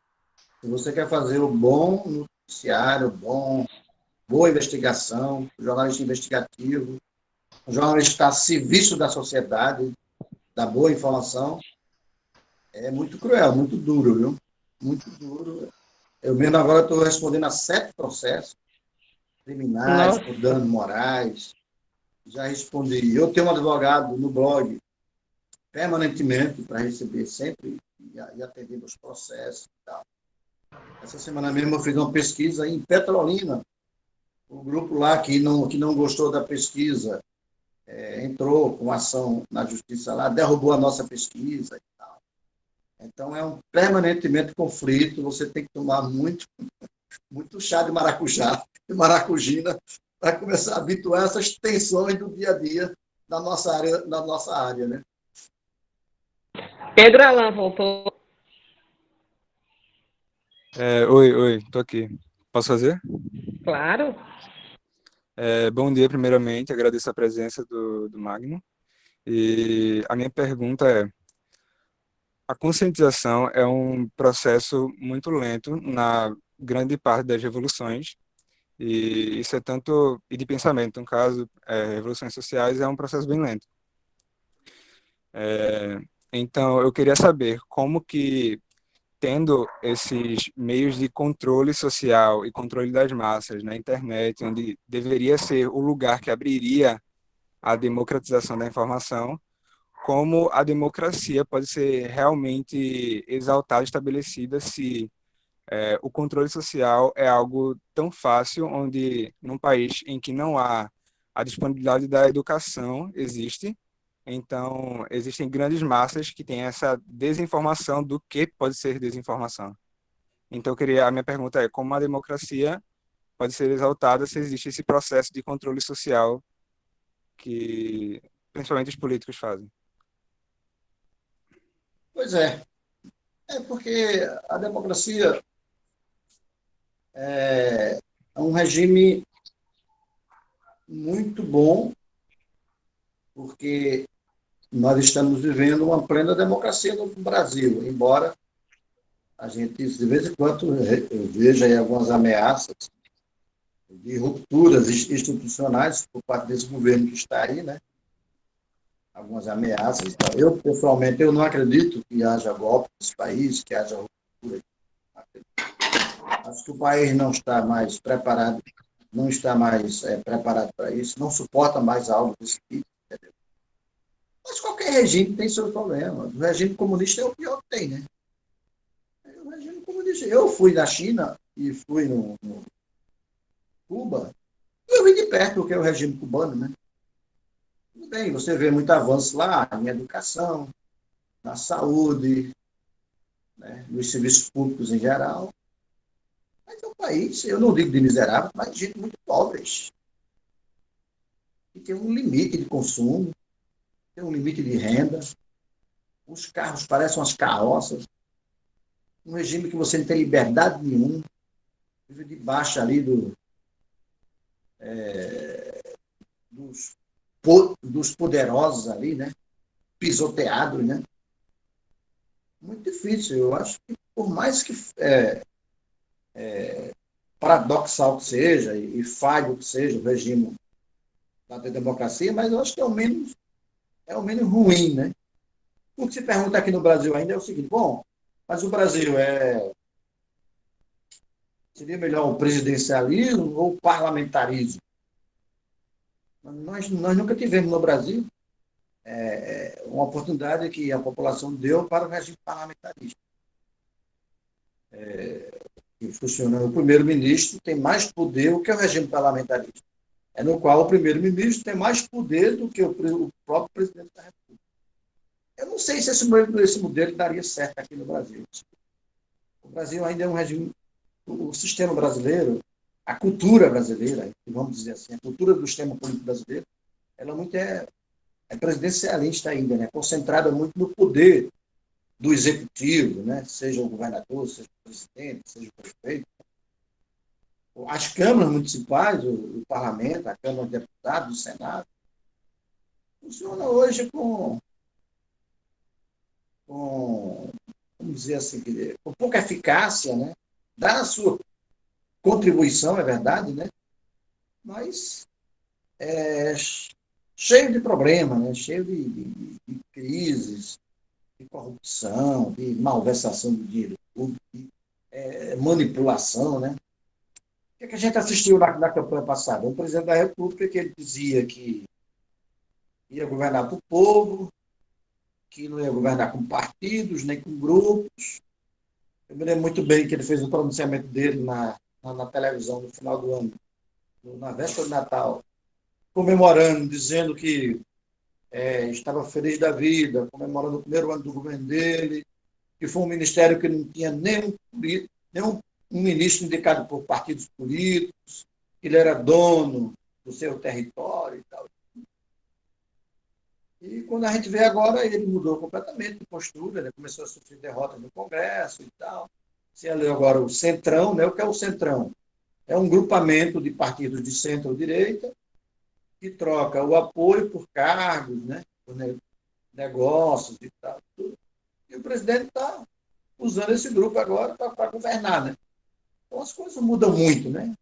Se você quer fazer o bom noticiário, boa investigação, jornalista investigativo, um jornalista a serviço da sociedade, da boa informação, é muito cruel, muito duro, viu? Muito duro. Eu mesmo agora estou respondendo a 7 processos criminais por danos morais. Já respondi. Eu tenho um advogado no blog permanentemente para receber sempre e atender os processos e tal. Essa semana mesmo eu fiz uma pesquisa em Petrolina. O grupo lá que não gostou da pesquisa entrou com ação na justiça lá, derrubou a nossa pesquisa e tal. Então é um permanentemente conflito, você tem que tomar muito chá de maracujá, de maracujina, para começar a habituar a essas tensões do dia a dia da nossa área, né? Pedro Alan voltou. Oi, tô aqui. Posso fazer? Claro. Bom dia, primeiramente, agradeço a presença do Magno. E a minha pergunta é: a conscientização é um processo muito lento na grande parte das revoluções, e isso é tanto, e de pensamento, no caso, revoluções sociais é um processo bem lento. Então, eu queria saber como que, tendo esses meios de controle social e controle das massas na internet, onde deveria ser o lugar que abriria a democratização da informação, como a democracia pode ser realmente exaltada, estabelecida, se o controle social é algo tão fácil, onde num país em que não há a disponibilidade da educação existe, então existem grandes massas que têm essa desinformação do que pode ser desinformação. Então a minha pergunta é: como a democracia pode ser exaltada se existe esse processo de controle social que principalmente os políticos fazem? Pois é. É porque a democracia é um regime muito bom, porque nós estamos vivendo uma plena democracia no Brasil, embora a gente, de vez em quando, veja aí algumas ameaças de rupturas institucionais por parte desse governo que está aí, né? Algumas ameaças. Eu, pessoalmente, eu não acredito que haja golpe nesse país, que haja ruptura. Acho que o país não está mais preparado, preparado para isso, não suporta mais algo desse tipo. Entendeu? Mas qualquer regime tem seus problemas. O regime comunista é o pior que tem, né? O regime comunista. Eu fui na China e fui no Cuba, e eu vi de perto o que é o regime cubano, né? Tudo bem, você vê muito avanço lá em educação, na saúde, né, nos serviços públicos em geral. Mas é um país, eu não digo de miserável, mas de gente muito pobre. E tem um limite de consumo, tem um limite de renda. Os carros parecem umas carroças. Um regime que você não tem liberdade nenhuma. Vive debaixo ali dos poderosos ali, né? Pisoteados, né? Muito difícil. Eu acho que, por mais que paradoxal que seja e falho que seja o regime da democracia, mas eu acho que é o menos ruim, né? O que se pergunta aqui no Brasil ainda é o seguinte: bom, mas o Brasil seria melhor o presidencialismo ou o parlamentarismo? Nós nunca tivemos no Brasil uma oportunidade que a população deu para o regime parlamentarista. Que funciona, o primeiro-ministro tem mais poder do que o regime parlamentarista. É no qual o primeiro-ministro tem mais poder do que o próprio presidente da República. Eu não sei se esse modelo daria certo aqui no Brasil. O Brasil ainda é um regime. O sistema brasileiro, a cultura brasileira, vamos dizer assim, a cultura do sistema político brasileiro, ela muito é presidencialista ainda, né? Concentrada muito no poder do executivo, né? Seja o governador, seja o presidente, seja o prefeito. As câmaras municipais, o parlamento, a Câmara de Deputados, o Senado, funciona hoje vamos dizer assim, com pouca eficácia, né? Dá a sua contribuição, é verdade, né? Mas cheio de problemas, né? Cheio de crises, de corrupção, de malversação do dinheiro público, de manipulação, né? O que a gente assistiu na campanha passada? O presidente da República que ele dizia que ia governar para o povo, que não ia governar com partidos, nem com grupos. Eu me lembro muito bem que ele fez um pronunciamento dele na televisão no final do ano, na véspera de Natal, comemorando, dizendo que estava feliz da vida, comemorando o primeiro ano do governo dele, que foi um ministério que não tinha nenhum ministro indicado por partidos políticos, que ele era dono do seu território e tal. E quando a gente vê agora, ele mudou completamente de postura, ele começou a sofrer derrotas no Congresso e tal. Você leu agora o Centrão, né? O que é o Centrão? É um grupamento de partidos de centro-direita que troca o apoio por cargos, né? Por negócios e tal. Tudo. E o presidente está usando esse grupo agora para governar, né? Então as coisas mudam muito, né?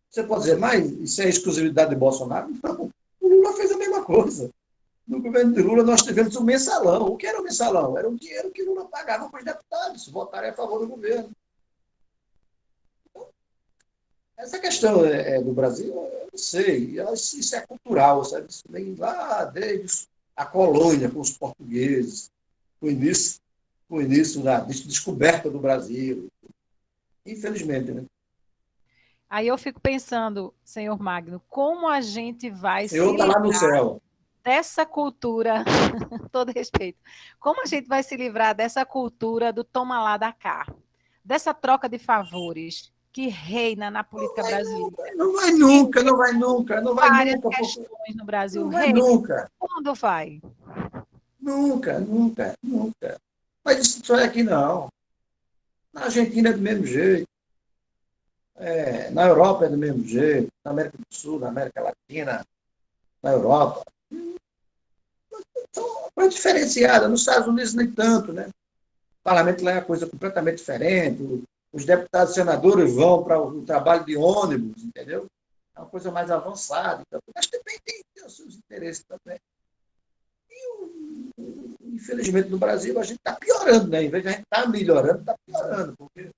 Você pode dizer, mas isso é exclusividade de Bolsonaro? Não. O Lula fez a mesma coisa. No governo de Lula, nós tivemos um mensalão. O que era o mensalão? Era o dinheiro que Lula pagava para os deputados votarem a favor do governo. Então, essa questão do Brasil, eu não sei. Isso é cultural, sabe? Isso vem lá desde a colônia com os portugueses, o início da descoberta do Brasil. Infelizmente, né? Aí eu fico pensando, senhor Magno, como a gente vai O senhor está lá no céu. Dessa cultura, todo respeito, como a gente vai se livrar dessa cultura do toma lá da cá, dessa troca de favores que reina na política brasileira? Não vai nunca, não vai nunca, não vai Várias nunca. questões no Brasil. Não vai nunca. Quando vai? Nunca, nunca, nunca. Mas isso só é aqui não. Na Argentina é do mesmo jeito. Na Europa é do mesmo jeito. Na América do Sul, na América Latina, na Europa. Então, uma coisa diferenciada. Nos Estados Unidos, nem tanto, né? O parlamento lá é uma coisa completamente diferente. Os deputados e senadores vão para o trabalho de ônibus, entendeu? É uma coisa mais avançada. Então, mas também tem os seus interesses também. E, infelizmente, no Brasil, a gente está piorando, né? Em vez de a gente estar melhorando, está piorando. Porque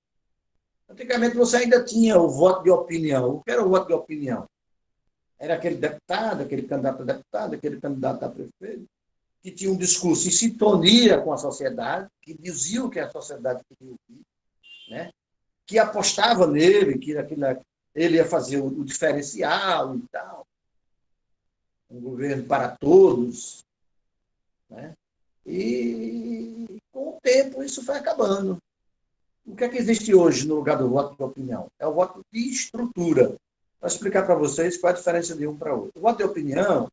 antigamente você ainda tinha o voto de opinião. O que era o voto de opinião? Era aquele deputado, aquele candidato a deputado, aquele candidato a prefeito, que tinha um discurso em sintonia com a sociedade, que dizia o que a sociedade queria ouvir, né? Que apostava nele, que ele ia fazer o diferencial e tal. Um governo para todos. Né? E com o tempo isso foi acabando. O que é que existe hoje no lugar do voto de opinião? É o voto de estrutura. Para explicar para vocês qual é a diferença de um para outro. O voto de opinião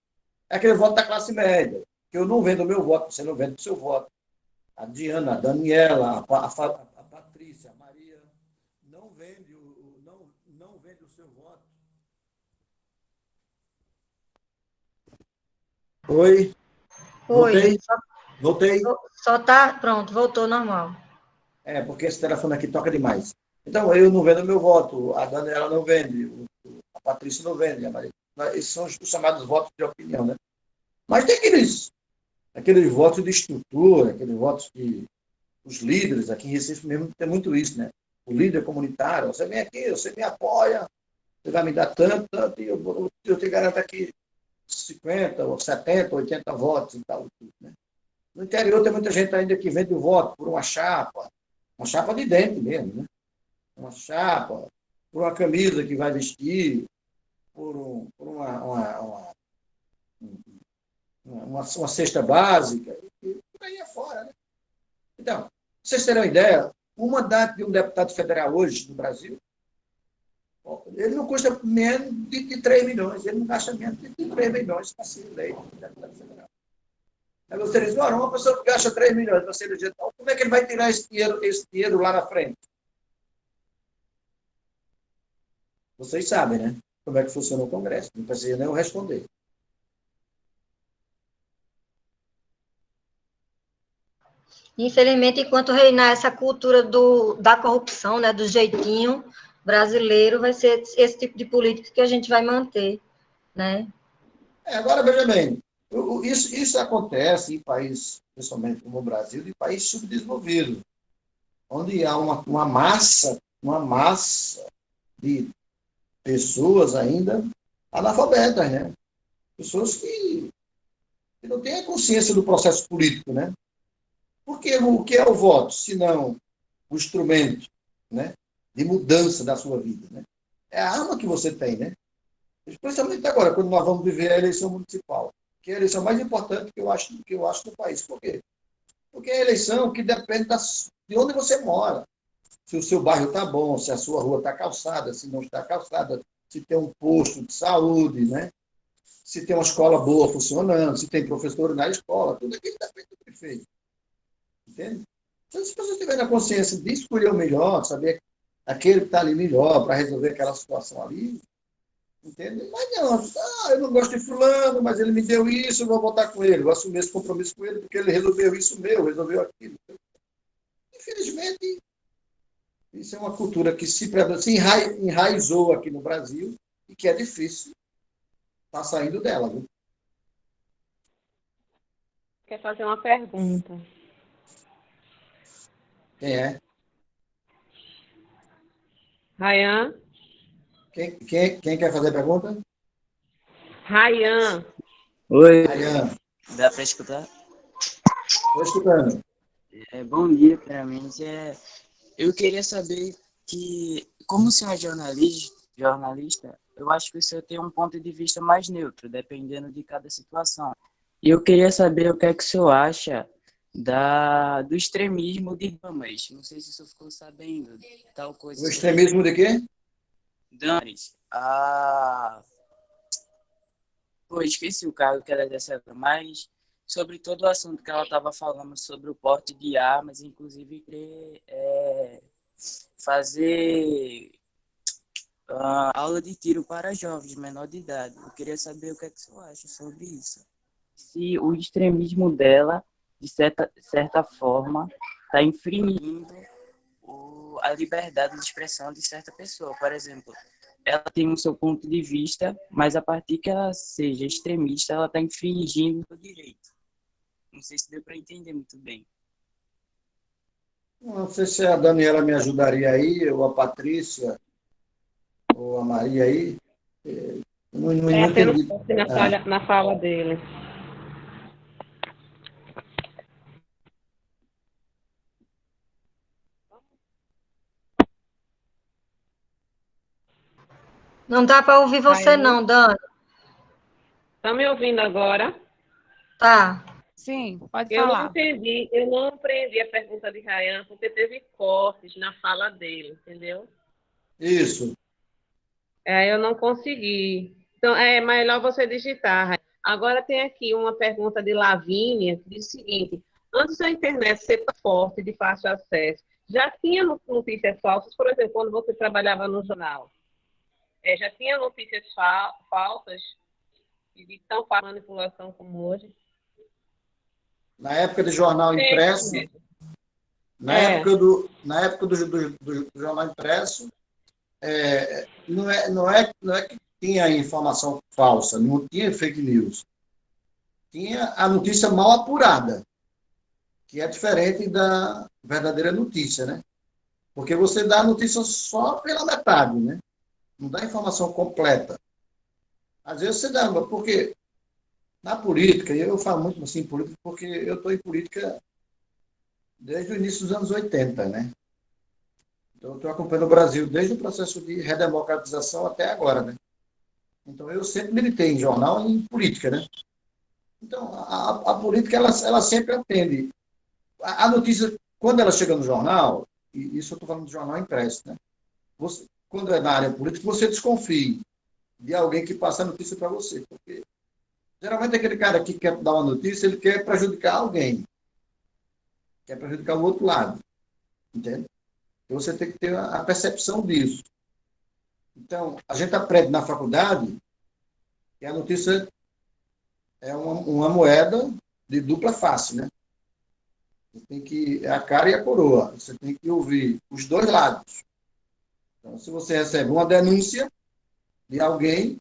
é aquele voto da classe média, que eu não vendo o meu voto, você não vende o seu voto. A Diana, a Daniela, a Patrícia, a Maria, não vende o seu voto. Oi? Oi. Voltei? Só tá pronto, voltou normal. Porque esse telefone aqui toca demais. Então, eu não vendo meu voto, a Daniela não vende, a Patrícia não vende, a Maria. Esses são os chamados votos de opinião, né? Mas tem aqueles votos de estrutura, aqueles votos de os líderes, aqui em Recife mesmo tem muito isso, né? O líder comunitário, você vem aqui, você me apoia, você vai me dar tanto, e eu te garanto aqui 50, ou 70, 80 votos e tal. Né? No interior tem muita gente ainda que vende o voto por uma chapa de dente mesmo, né? Uma chapa, por uma camisa que vai vestir, por uma cesta básica, e por aí afora, né? Então, vocês terem uma ideia, um mandato de um deputado federal hoje no Brasil, ele não custa menos de 3 milhões, ele não gasta menos de 3 milhões para ser eleito deputado federal. Aí você diz, uma pessoa que gasta 3 milhões para ser eleito, como é que ele vai tirar esse dinheiro lá na frente? Vocês sabem, né? Como é que funciona o Congresso, não precisa nem eu responder. Infelizmente, enquanto reinar essa cultura da corrupção, né, do jeitinho brasileiro, vai ser esse tipo de política que a gente vai manter, né? Agora, veja bem, isso acontece em países, principalmente como o Brasil, de países subdesenvolvidos, onde há uma massa de pessoas ainda analfabetas, né? Pessoas que não têm a consciência do processo político, né? Porque o que é o voto, se não o instrumento, né, de mudança da sua vida, né? É a arma que você tem, né? Especialmente agora, quando nós vamos viver a eleição municipal, que é a eleição mais importante que eu acho no país. Por quê? Porque é a eleição que depende de onde você mora. Se o seu bairro está bom, se a sua rua está calçada, se não está calçada, se tem um posto de saúde, né? Se tem uma escola boa funcionando, se tem professor na escola, tudo aquilo depende do prefeito. Entende? Então, se as pessoas tiverem a consciência de escolher o melhor, saber aquele que está ali melhor para resolver aquela situação ali, entende? Mas não, eu não gosto de fulano, mas ele me deu isso, eu vou votar com ele, vou assumir esse compromisso com ele, porque ele resolveu isso meu, resolveu aquilo. Infelizmente, isso é uma cultura que se enraizou aqui no Brasil e que é difícil estar saindo dela. Viu? Quer fazer uma pergunta? Quem é? Rayan? Quem quer fazer a pergunta? Rayan. Oi, Rayan, dá para escutar? estou escutando. Bom dia, primeiramente. Eu queria saber que, como o senhor é jornalista, eu acho que o senhor tem um ponto de vista mais neutro, dependendo de cada situação. E eu queria saber o que é que o senhor acha do extremismo de damas. Não sei se o senhor ficou sabendo, tal coisa. O extremismo de quê? Damas. Pô, esqueci o cargo que ela recebeu, mas sobre todo o assunto que ela estava falando sobre o porte de armas, inclusive querer fazer aula de tiro para jovens menor de idade. Eu queria saber o que é que você acha sobre isso. Se o extremismo dela, de certa forma, está infringindo a liberdade de expressão de certa pessoa. Por exemplo, ela tem o seu ponto de vista, mas a partir que ela seja extremista, ela está infringindo o direito. Não sei se deu para entender muito bem. Não sei se a Daniela me ajudaria aí, ou a Patrícia, ou a Maria aí. Não entendi. Na fala dele. Não dá para ouvir você, não, Dani. Tá me ouvindo agora? Tá. Sim, pode Eu não falar. entendi, eu não compreendi a pergunta de Rayan, porque teve cortes na fala dele, entendeu? Isso. Eu não consegui. Então, é melhor você digitar, Rayan. Agora tem aqui uma pergunta de Lavínia, que diz o seguinte: antes da internet ser tão forte, de fácil acesso, já tinha notícias falsas, por exemplo, quando você trabalhava no jornal? Já tinha notícias falsas e de tão fácil manipulação como hoje? Na época do jornal Sempre impresso, mesmo. É. na época do jornal impresso, não é que tinha informação falsa, não tinha fake news. Tinha a notícia mal apurada, que é diferente da verdadeira notícia, né? Porque você dá a notícia só pela metade, né? Não dá a informação completa. Às vezes você dá, porque na política, e eu falo muito assim em política, porque eu estou em política desde o início dos anos 80, né? Então, eu estou acompanhando o Brasil desde o processo de redemocratização até agora, né? Então, eu sempre militei em jornal e em política, né? Então, a política, ela sempre atende. A notícia, quando ela chega no jornal, e isso eu estou falando de jornal impresso, né? Quando é na área política, você desconfie de alguém que passa a notícia para você. Porque, geralmente, aquele cara que quer dar uma notícia, ele quer prejudicar alguém. Quer prejudicar o outro lado. Entende? Então, você tem que ter a percepção disso. Então, a gente aprende na faculdade que a notícia é uma moeda de dupla face, né? Você tem que, é a cara e a coroa. Você tem que ouvir os dois lados. Então, se você recebe uma denúncia de alguém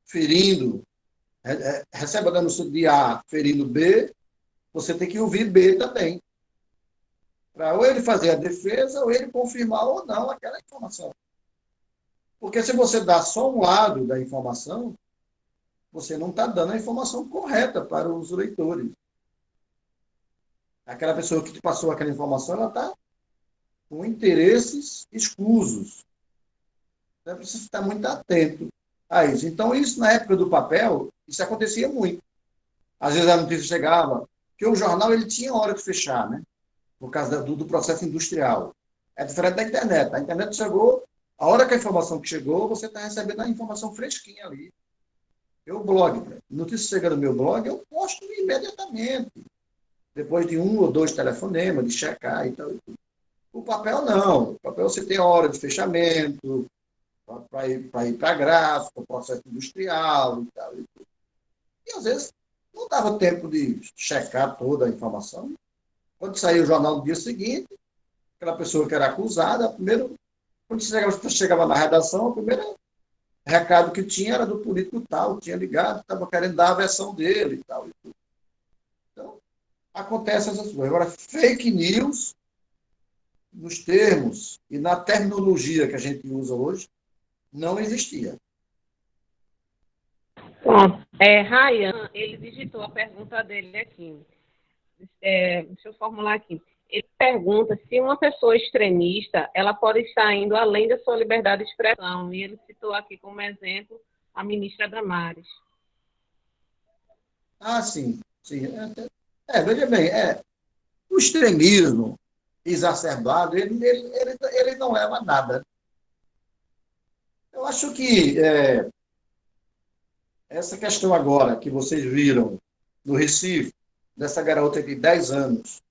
ferindo, recebe a denúncia de A ferindo B, você tem que ouvir B também. Para ou ele fazer a defesa, ou ele confirmar ou não aquela informação. Porque se você dá só um lado da informação, você não está dando a informação correta para os leitores. Aquela pessoa que te passou aquela informação, ela está com interesses escusos. Então, precisa estar muito atento a isso. Então, isso na época do papel, isso acontecia muito. Às vezes a notícia chegava, porque o jornal ele tinha hora de fechar, né? Por causa do processo industrial. É diferente da internet. A internet chegou, a hora que a informação que chegou, você está recebendo a informação fresquinha ali. Eu blog, notícia chega no meu blog, eu posto imediatamente. Depois de um ou dois telefonemas, de checar e tal. O papel não. O papel você tem hora de fechamento, para ir para gráfico, processo industrial e tal. E às vezes não dava tempo de checar toda a informação. Quando saiu o jornal no dia seguinte, aquela pessoa que era acusada, primeiro, quando chegava na redação, o primeiro recado que tinha era do político tal, tinha ligado, estava querendo dar a versão dele e tal. Então, acontece essas coisas. Agora, fake news, nos termos e na terminologia que a gente usa hoje, não existia. Rayan, ele digitou a pergunta dele aqui. Deixa eu formular aqui. Ele pergunta se uma pessoa extremista, ela pode estar indo além da sua liberdade de expressão. E ele citou aqui como exemplo a ministra Damares. Ah, sim. Sim. Veja bem, o extremismo exacerbado, ele não leva a nada. Eu acho que essa questão agora que vocês viram no Recife, dessa garota de 10 anos,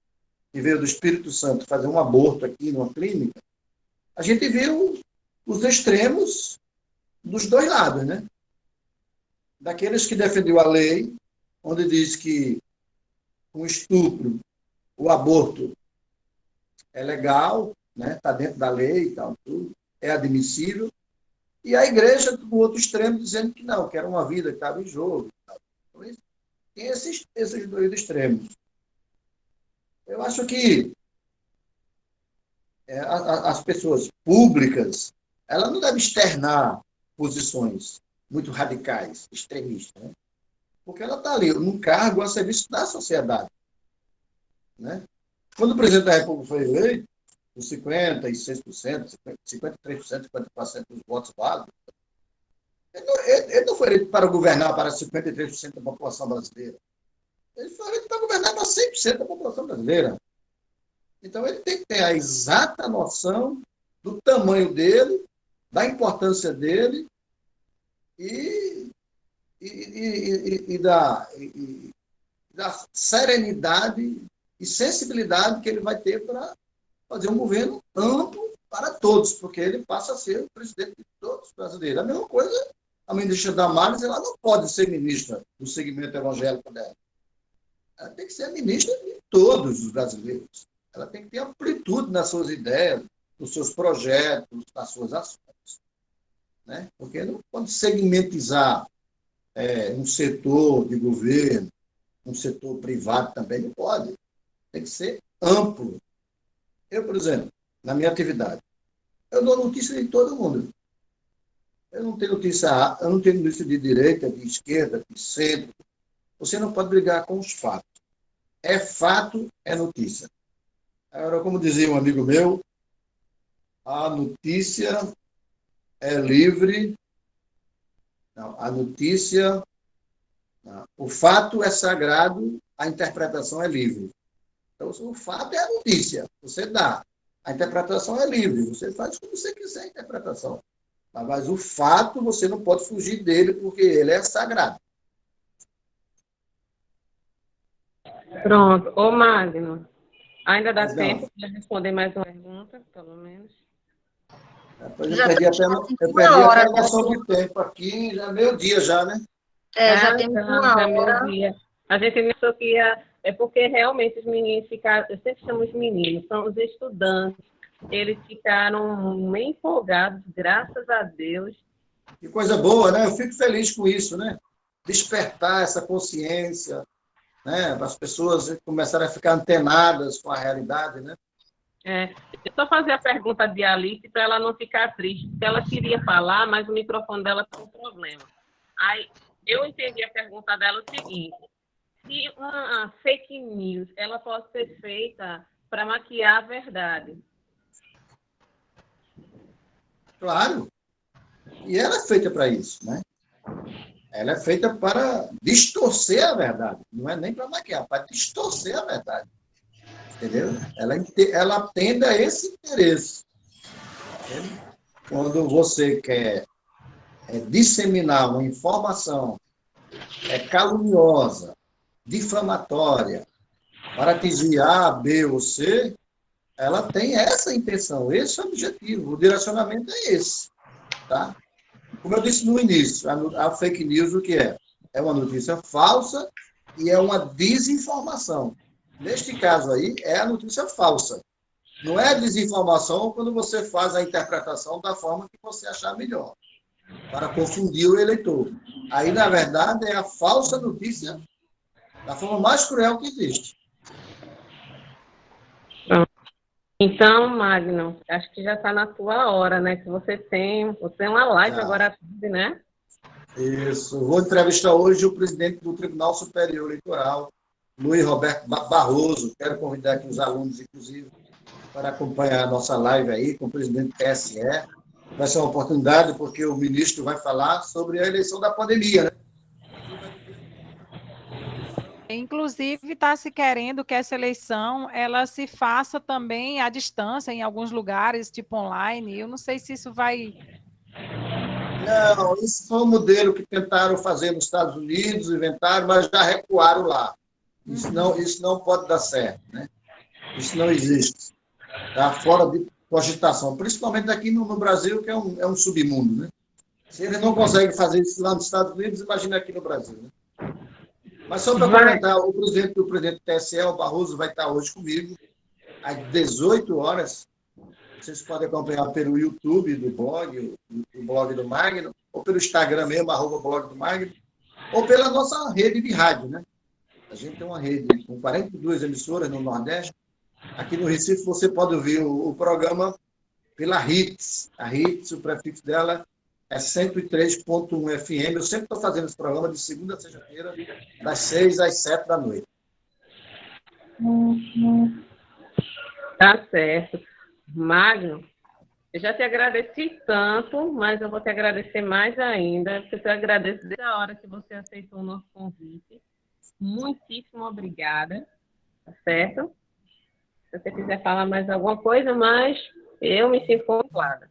que veio do Espírito Santo fazer um aborto aqui numa clínica, a gente viu os extremos dos dois lados, né? Daqueles que defendeu a lei, onde diz que com estupro o aborto é legal, né? Está dentro da lei e tal, tudo, é admissível, e a igreja do outro extremo dizendo que não, que era uma vida que estava em jogo. Então, tem esses dois extremos. Eu acho que as pessoas públicas, ela não deve externar posições muito radicais, extremistas, né? Porque ela está ali num cargo a serviço da sociedade, né? Quando o presidente da República foi eleito, com 56%, 53%, 50% dos votos válidos, ele não foi eleito para governar para 53% da população brasileira. Ele está governando a 100% da população brasileira. Então, ele tem que ter a exata noção do tamanho dele, da importância dele e da serenidade e sensibilidade que ele vai ter para fazer um governo amplo para todos, porque ele passa a ser o presidente de todos os brasileiros. A mesma coisa, a ministra Damares, ela não pode ser ministra do segmento evangélico dela. Ela tem que ser ministra de todos os brasileiros. Ela tem que ter amplitude nas suas ideias, nos seus projetos, nas suas ações. Né? Porque não pode segmentizar um setor de governo, um setor privado também, não pode. Tem que ser amplo. Eu, por exemplo, na minha atividade, eu dou notícia de todo mundo. Eu não tenho notícia de direita, de esquerda, de centro. Você não pode brigar com os fatos. É fato, é notícia. Agora, como dizia um amigo meu, a notícia é livre. Não, a notícia... Não, o fato é sagrado, a interpretação é livre. Então, o fato é a notícia. Você dá. A interpretação é livre. Você faz como você quiser a interpretação. Mas o fato, você não pode fugir dele, porque ele é sagrado. Pronto. Ô, Magno, ainda dá tempo de responder mais uma pergunta, pelo menos? Depois eu perdi até a noção de tempo aqui, já é meio-dia já, né? Já temos uma hora. Meio-dia. A gente pensou que ia... É porque realmente os meninos ficaram... Eu sempre chamo os meninos, são os estudantes. Eles ficaram meio empolgados, graças a Deus. Que coisa boa, né? Eu fico feliz com isso, né? Despertar essa consciência, né? As pessoas começarem a ficar antenadas com a realidade, né? Eu só fazer a pergunta de Alice para ela não ficar triste, porque ela queria falar, mas o microfone dela tem um problema. Aí, eu entendi a pergunta dela o seguinte: se uma fake news, ela pode ser feita para maquiar a verdade? Claro. E ela é feita para isso, né? Ela é feita para distorcer a verdade. Não é nem para maquiar, para distorcer a verdade. Entendeu? Ela atende a esse interesse. Entendeu? Quando você quer disseminar uma informação caluniosa, difamatória, para atingir A, B ou C, ela tem essa intenção, esse é o objetivo, o direcionamento é esse. Tá? Como eu disse no início, a fake news o que é? É uma notícia falsa e é uma desinformação. Neste caso aí, é a notícia falsa. Não é a desinformação quando você faz a interpretação da forma que você achar melhor, para confundir o eleitor. Aí, na verdade, é a falsa notícia da forma mais cruel que existe. Então, Magno, acho que já está na tua hora, né? Que você tem uma live agora à tarde, né? Isso. Vou entrevistar hoje o presidente do Tribunal Superior Eleitoral, Luiz Roberto Barroso. Quero convidar aqui os alunos, inclusive, para acompanhar a nossa live aí com o presidente do TSE. Vai ser uma oportunidade, porque o ministro vai falar sobre a eleição da pandemia, né? Inclusive, está se querendo que essa eleição ela se faça também à distância, em alguns lugares, tipo online. Eu não sei se isso vai... Não, isso foi um modelo que tentaram fazer nos Estados Unidos, inventaram, mas já recuaram lá. Isso não pode dar certo, né? Isso não existe. Está fora de cogitação, principalmente aqui no Brasil, que é um submundo, né? Se eles não conseguem fazer isso lá nos Estados Unidos, imagina aqui no Brasil, né? Mas só para comentar, o presidente do TSE, o Barroso, vai estar hoje comigo, às 18 horas. Vocês podem acompanhar pelo YouTube do blog, o blog do Magno, ou pelo Instagram mesmo, @blog do Magno, ou pela nossa rede de rádio, né? A gente tem uma rede com 42 emissoras no Nordeste. Aqui no Recife você pode ouvir o programa pela Hits. A Hits, o prefixo dela é 103.1 FM. Eu sempre estou fazendo esse programa de segunda a sexta-feira, das 6 às 7 da noite. Tá certo. Magno, eu já te agradeci tanto, mas eu vou te agradecer mais ainda, porque eu agradeço desde a hora que você aceitou o nosso convite. muitíssimo obrigada, tá certo? Se você quiser falar mais alguma coisa, mas eu me sinto contemplada.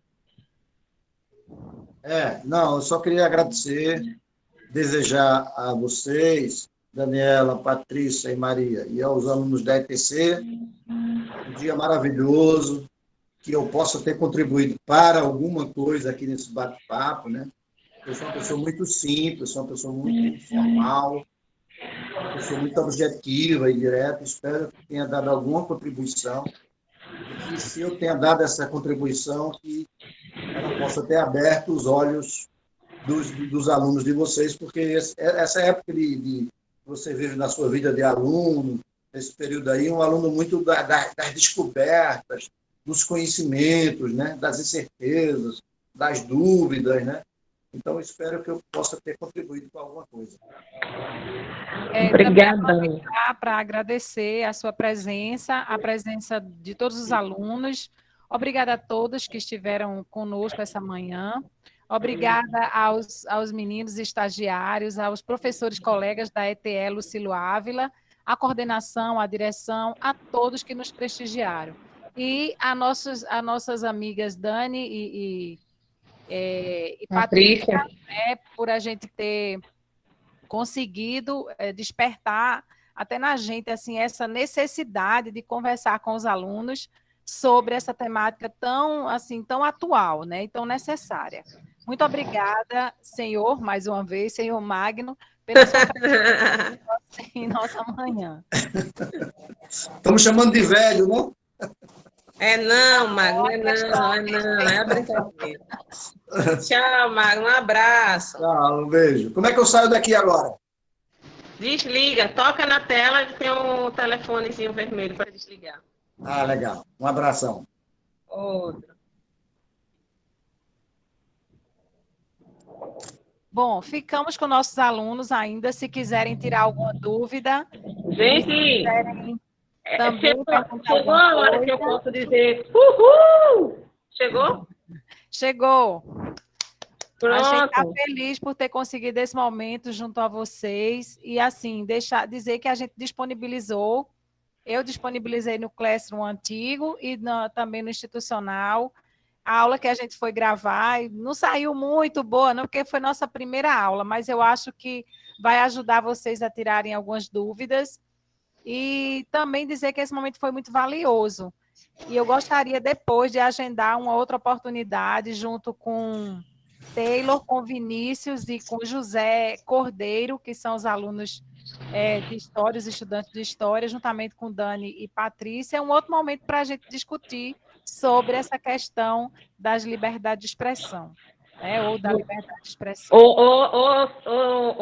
Não, eu só queria agradecer, desejar a vocês, Daniela, Patrícia e Maria, e aos alunos da ETC, um dia maravilhoso, que eu possa ter contribuído para alguma coisa aqui nesse bate-papo, né? Eu sou uma pessoa muito simples, sou uma pessoa muito informal, uma pessoa muito objetiva e direta. Espero que tenha dado alguma contribuição e que, se eu tenha dado essa contribuição, que ela possa ter aberto os olhos dos alunos de vocês, porque essa época de você vive na sua vida de aluno, esse período aí, um aluno muito das descobertas, dos conhecimentos, né? Das incertezas, das dúvidas, né? Então, espero que eu possa ter contribuído com alguma coisa. Obrigada. Para agradecer a sua presença, a presença de todos os alunos. Obrigada a todos que estiveram conosco essa manhã. Obrigada aos meninos estagiários, aos professores colegas da ETE Lucilo Ávila, a coordenação, a direção, a todos que nos prestigiaram. E a nossas amigas Dani e Patrícia, né, por a gente ter conseguido despertar até na gente assim, essa necessidade de conversar com os alunos sobre essa temática tão atual, né, e tão necessária. Muito obrigada, senhor, mais uma vez, senhor Magno, pela sua presença em nossa manhã. Estamos chamando de velho, não? Não, Magno, é brincadeira. Tchau, Magno, um abraço. Tchau, um beijo. Como é que eu saio daqui agora? Desliga, toca na tela e tem um telefonezinho vermelho para desligar. Legal. Um abração. Outro. Bom, ficamos com nossos alunos ainda, se quiserem tirar alguma dúvida. Gente, também chegou a hora que eu posso dizer uhul! Chegou? Chegou. Pronto. A gente está feliz por ter conseguido esse momento junto a vocês e, assim, dizer que a gente disponibilizou, eu disponibilizei no Classroom antigo e também no institucional, a aula que a gente foi gravar, e não saiu muito boa, não, porque foi nossa primeira aula, mas eu acho que vai ajudar vocês a tirarem algumas dúvidas e também dizer que esse momento foi muito valioso. E eu gostaria depois de agendar uma outra oportunidade junto com Taylor, com Vinícius e com José Cordeiro, que são os alunos de História, os estudantes de História, juntamente com Dani e Patrícia. É um outro momento para a gente discutir sobre essa questão das liberdades de expressão, né? Ou da liberdade de expressão.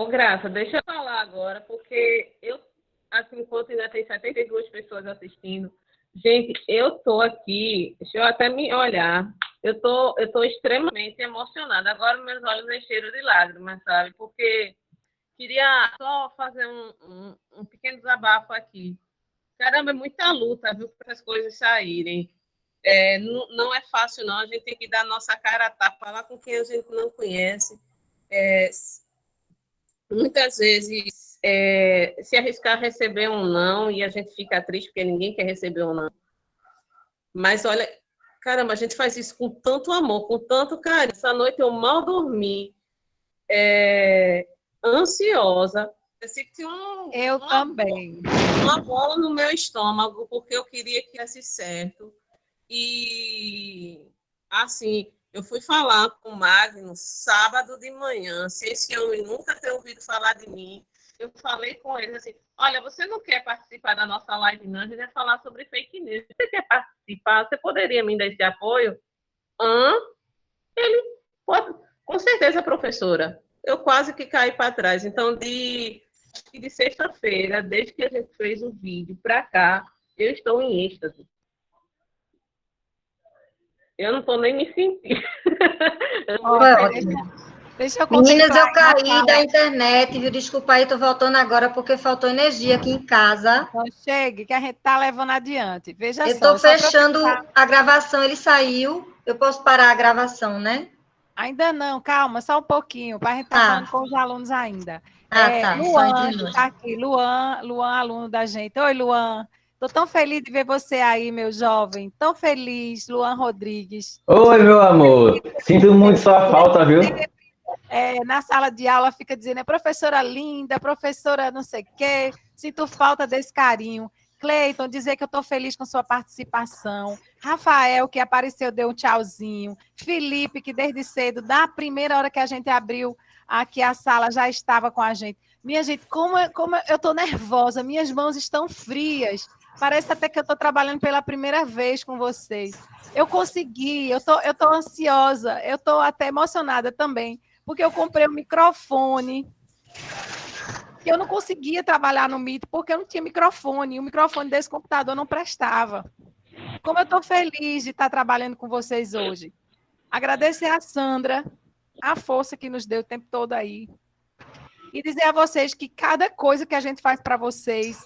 Graça, deixa eu falar agora, porque eu, assim, enquanto ainda tem 72 pessoas assistindo, gente, eu estou aqui, deixa eu até me olhar, eu tô extremamente emocionada. Agora meus olhos encheram de lágrimas, sabe? Porque queria só fazer um pequeno desabafo aqui. Caramba, é muita luta, viu, para as coisas saírem. Não é fácil, não. A gente tem que dar nossa cara a tapa, falar com quem a gente não conhece. Muitas vezes se arriscar a receber um não e a gente fica triste porque ninguém quer receber um não. Mas olha, caramba, a gente faz isso com tanto amor, com tanto carinho. Essa noite eu mal dormi, ansiosa. Eu senti também. Uma bola no meu estômago, porque eu queria que desse certo. E, assim, eu fui falar com o Magno sábado de manhã, se esse homem nunca ter ouvido falar de mim. Eu falei com ele assim, olha, você não quer participar da nossa live, não? A gente vai falar sobre fake news. Você quer participar? Você poderia me dar esse apoio? Ele, pode, com certeza, professora. Eu quase que caí para trás. Então, de sexta-feira, desde que a gente fez o vídeo para cá, eu estou em êxtase. Eu não estou nem me sentindo. Deixa eu Meninas, eu caí da internet, viu? Desculpa aí, estou voltando agora porque faltou energia aqui em casa. Então, chegue, que a gente está levando adiante. Veja só. Eu estou fechando a gravação, ele saiu. Eu posso parar a gravação, né? Ainda não, calma, só um pouquinho, para a gente estar falando com os alunos ainda. Tá, só Luan, entre que nós. tá aqui. Luan, aluno da gente. Oi, Luan. Tô tão feliz de ver você aí, meu jovem. Tão feliz, Luan Rodrigues. Oi, meu amor. Sinto muito sua falta, viu? Na sala de aula fica dizendo, professora linda, professora não sei o quê. Sinto falta desse carinho. Cleiton, dizer que eu estou feliz com sua participação. Rafael, que apareceu, deu um tchauzinho. Felipe, que desde cedo, da primeira hora que a gente abriu aqui a sala, já estava com a gente. Minha gente, como eu estou nervosa, minhas mãos estão frias. Parece até que eu estou trabalhando pela primeira vez com vocês. Eu consegui, eu tô ansiosa, eu estou até emocionada também, porque eu comprei um microfone. Eu não conseguia trabalhar no Meet porque eu não tinha microfone, e o microfone desse computador não prestava. Como eu estou feliz de estar trabalhando com vocês hoje. Agradecer a Sandra, a força que nos deu o tempo todo aí. E dizer a vocês que cada coisa que a gente faz para vocês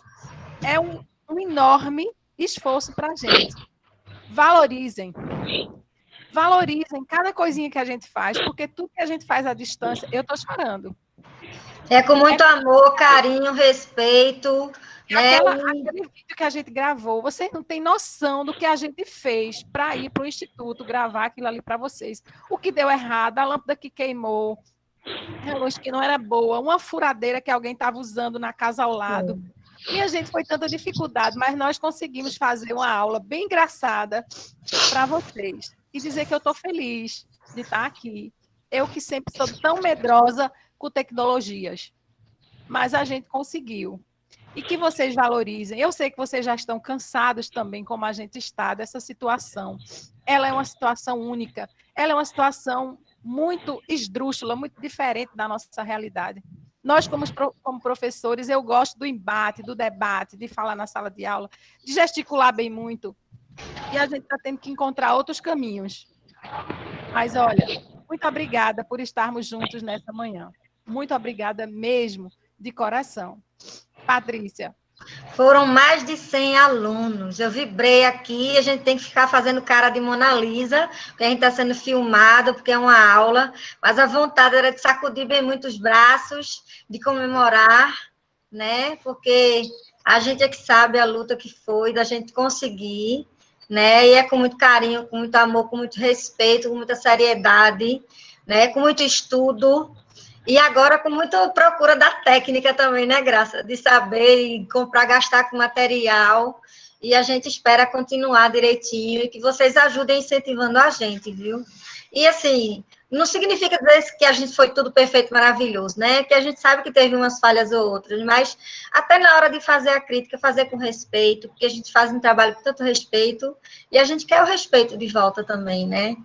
é um enorme esforço para a gente. Valorizem. Valorizem cada coisinha que a gente faz, porque tudo que a gente faz à distância, eu estou chorando. É com muito amor, carinho, respeito. Né? Aquele vídeo que a gente gravou, vocês não têm noção do que a gente fez para ir para o Instituto gravar aquilo ali para vocês. O que deu errado, a lâmpada que queimou, a luz que não era boa, uma furadeira que alguém estava usando na casa ao lado. Minha gente, foi tanta dificuldade, mas nós conseguimos fazer uma aula bem engraçada para vocês. E dizer que eu estou feliz de estar aqui. Eu que sempre sou tão medrosa com tecnologias. Mas a gente conseguiu. E que vocês valorizem. Eu sei que vocês já estão cansados também, como a gente está, dessa situação. Ela é uma situação única. Ela é uma situação muito esdrúxula, muito diferente da nossa realidade. Nós, como professores, eu gosto do embate, do debate, de falar na sala de aula, de gesticular bem muito. E a gente está tendo que encontrar outros caminhos. Mas, olha, muito obrigada por estarmos juntos nessa manhã. Muito obrigada mesmo, de coração. Patrícia. Foram mais de 100 alunos. Eu vibrei aqui, a gente tem que ficar fazendo cara de Mona Lisa, porque a gente está sendo filmado, porque é uma aula, mas a vontade era de sacudir bem muito os braços, de comemorar, né? Porque a gente é que sabe a luta que foi, da gente conseguir, né? E é com muito carinho, com muito amor, com muito respeito, com muita seriedade, né? Com muito estudo. E agora com muita procura da técnica também, né, Graça? De saber e comprar, gastar com material. E a gente espera continuar direitinho e que vocês ajudem incentivando a gente, viu? E, assim, não significa dizer que a gente foi tudo perfeito, maravilhoso, né? Que a gente sabe que teve umas falhas ou outras, mas até na hora de fazer a crítica, fazer com respeito, porque a gente faz um trabalho com tanto respeito e a gente quer o respeito de volta também, né?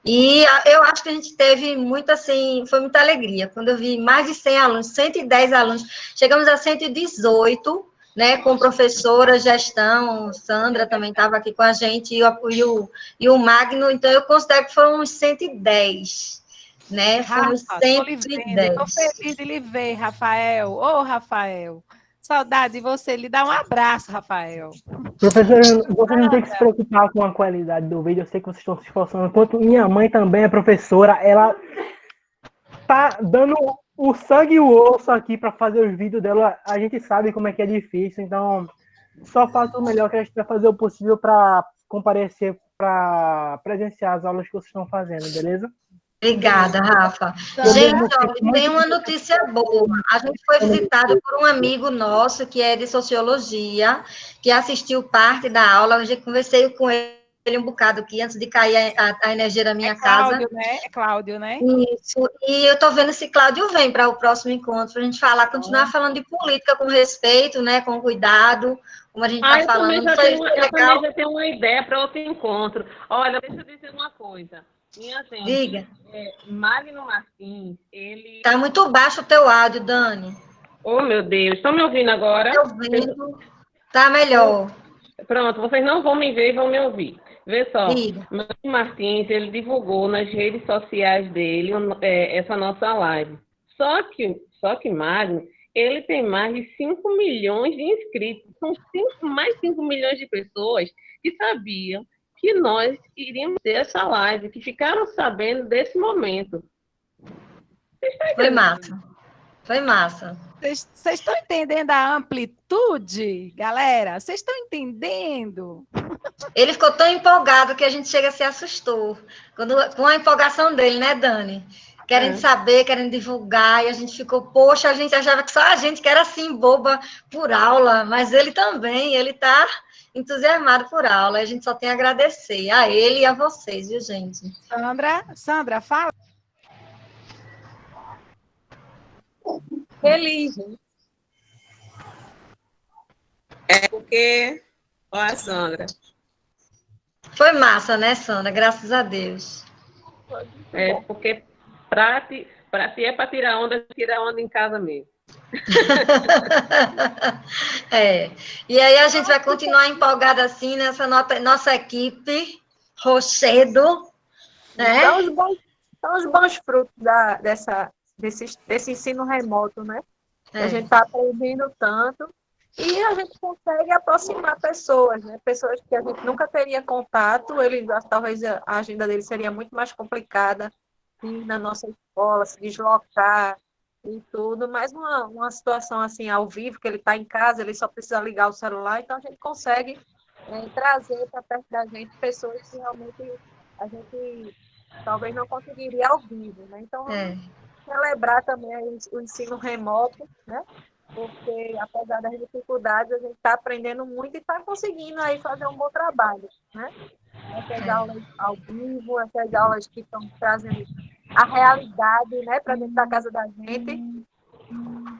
E eu acho que a gente teve muito, assim, foi muita alegria. Quando eu vi mais de 100 alunos, 110 alunos, chegamos a 118, né, com professora, gestão, Sandra também estava aqui com a gente, e o Magno, então eu considero que foram uns 110, né, fomos 110. Estou feliz de lhe ver, Rafael. Ô, Rafael, saudade de você, lhe dá um abraço, Rafael. Professora, você não tem que se preocupar com a qualidade do vídeo, eu sei que vocês estão se esforçando. Enquanto minha mãe também é professora, ela tá dando o sangue e o osso aqui para fazer os vídeos dela. A gente sabe como é que é difícil, então só faça o melhor, que a gente vai fazer o possível para comparecer, para presenciar as aulas que vocês estão fazendo, beleza? Obrigada, Rafa. Gente, ó, tem uma notícia boa. A gente foi visitado por um amigo nosso, que é de sociologia, que assistiu parte da aula. Eu já conversei com ele um bocado aqui, antes de cair a energia da minha casa. É Cláudio, né? Isso. E eu estou vendo se Cláudio vem para o próximo encontro, para a gente falar, continuar falando de política com respeito, né, com cuidado, como a gente está falando. Eu também já tenho uma ideia para outro encontro. Olha, deixa eu dizer uma coisa. Minha gente, diga. Magno Martins, ele... Está muito baixo o teu áudio, Dani. Oh, meu Deus. Estão me ouvindo agora? Estou ouvindo. Está melhor. Pronto, vocês não vão me ver e vão me ouvir. Vê só, Magno Martins, ele divulgou nas redes sociais dele essa nossa live. Só que Magno, ele tem mais de 5 milhões de inscritos. São mais 5 milhões de pessoas que sabiam que nós iríamos ter essa live, que ficaram sabendo desse momento. Foi massa. Foi massa. Vocês estão entendendo a amplitude, galera? Vocês estão entendendo? Ele ficou tão empolgado que a gente chega a se assustou. Com a empolgação dele, né, Dani? Querendo saber, querendo divulgar, e a gente ficou, poxa, a gente achava que só a gente que era assim, boba por aula, mas ele também, ele está entusiasmado por aula, a gente só tem a agradecer a ele e a vocês, viu, gente? Sandra, fala. Feliz. É porque, ó, a Sandra. Foi massa, né, Sandra? Graças a Deus. É, porque pra ti é para tirar onda em casa mesmo. E aí a gente vai continuar empolgada assim nessa nossa equipe, Rochedo, né? São os bons frutos desse ensino remoto, né? A gente está aprendendo tanto e a gente consegue aproximar pessoas, né? Pessoas que a gente nunca teria contato, talvez a agenda deles seria muito mais complicada ir na nossa escola, se deslocar e tudo, mas uma situação assim ao vivo, que ele está em casa, ele só precisa ligar o celular, então a gente consegue trazer para perto da gente pessoas que realmente a gente talvez não conseguiria ao vivo, né? Então, celebrar também o ensino remoto, né? Porque, apesar das dificuldades, a gente está aprendendo muito e está conseguindo aí fazer um bom trabalho, né? Essas aulas ao vivo, essas aulas que estão trazendo a realidade, né, para dentro da casa da gente,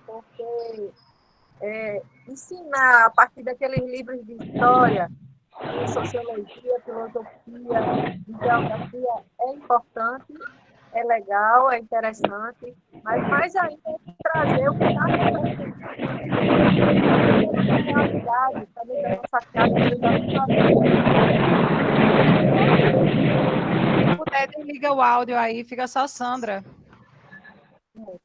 porque ensinar a partir daqueles livros de história, de sociologia, filosofia, de geografia é importante, é legal, é interessante, mas mais ainda é trazer o que está acontecendo na realidade, para dentro da nossa casa, para dentro da nossa vida. Se puder, desliga o áudio aí, fica só Sandra.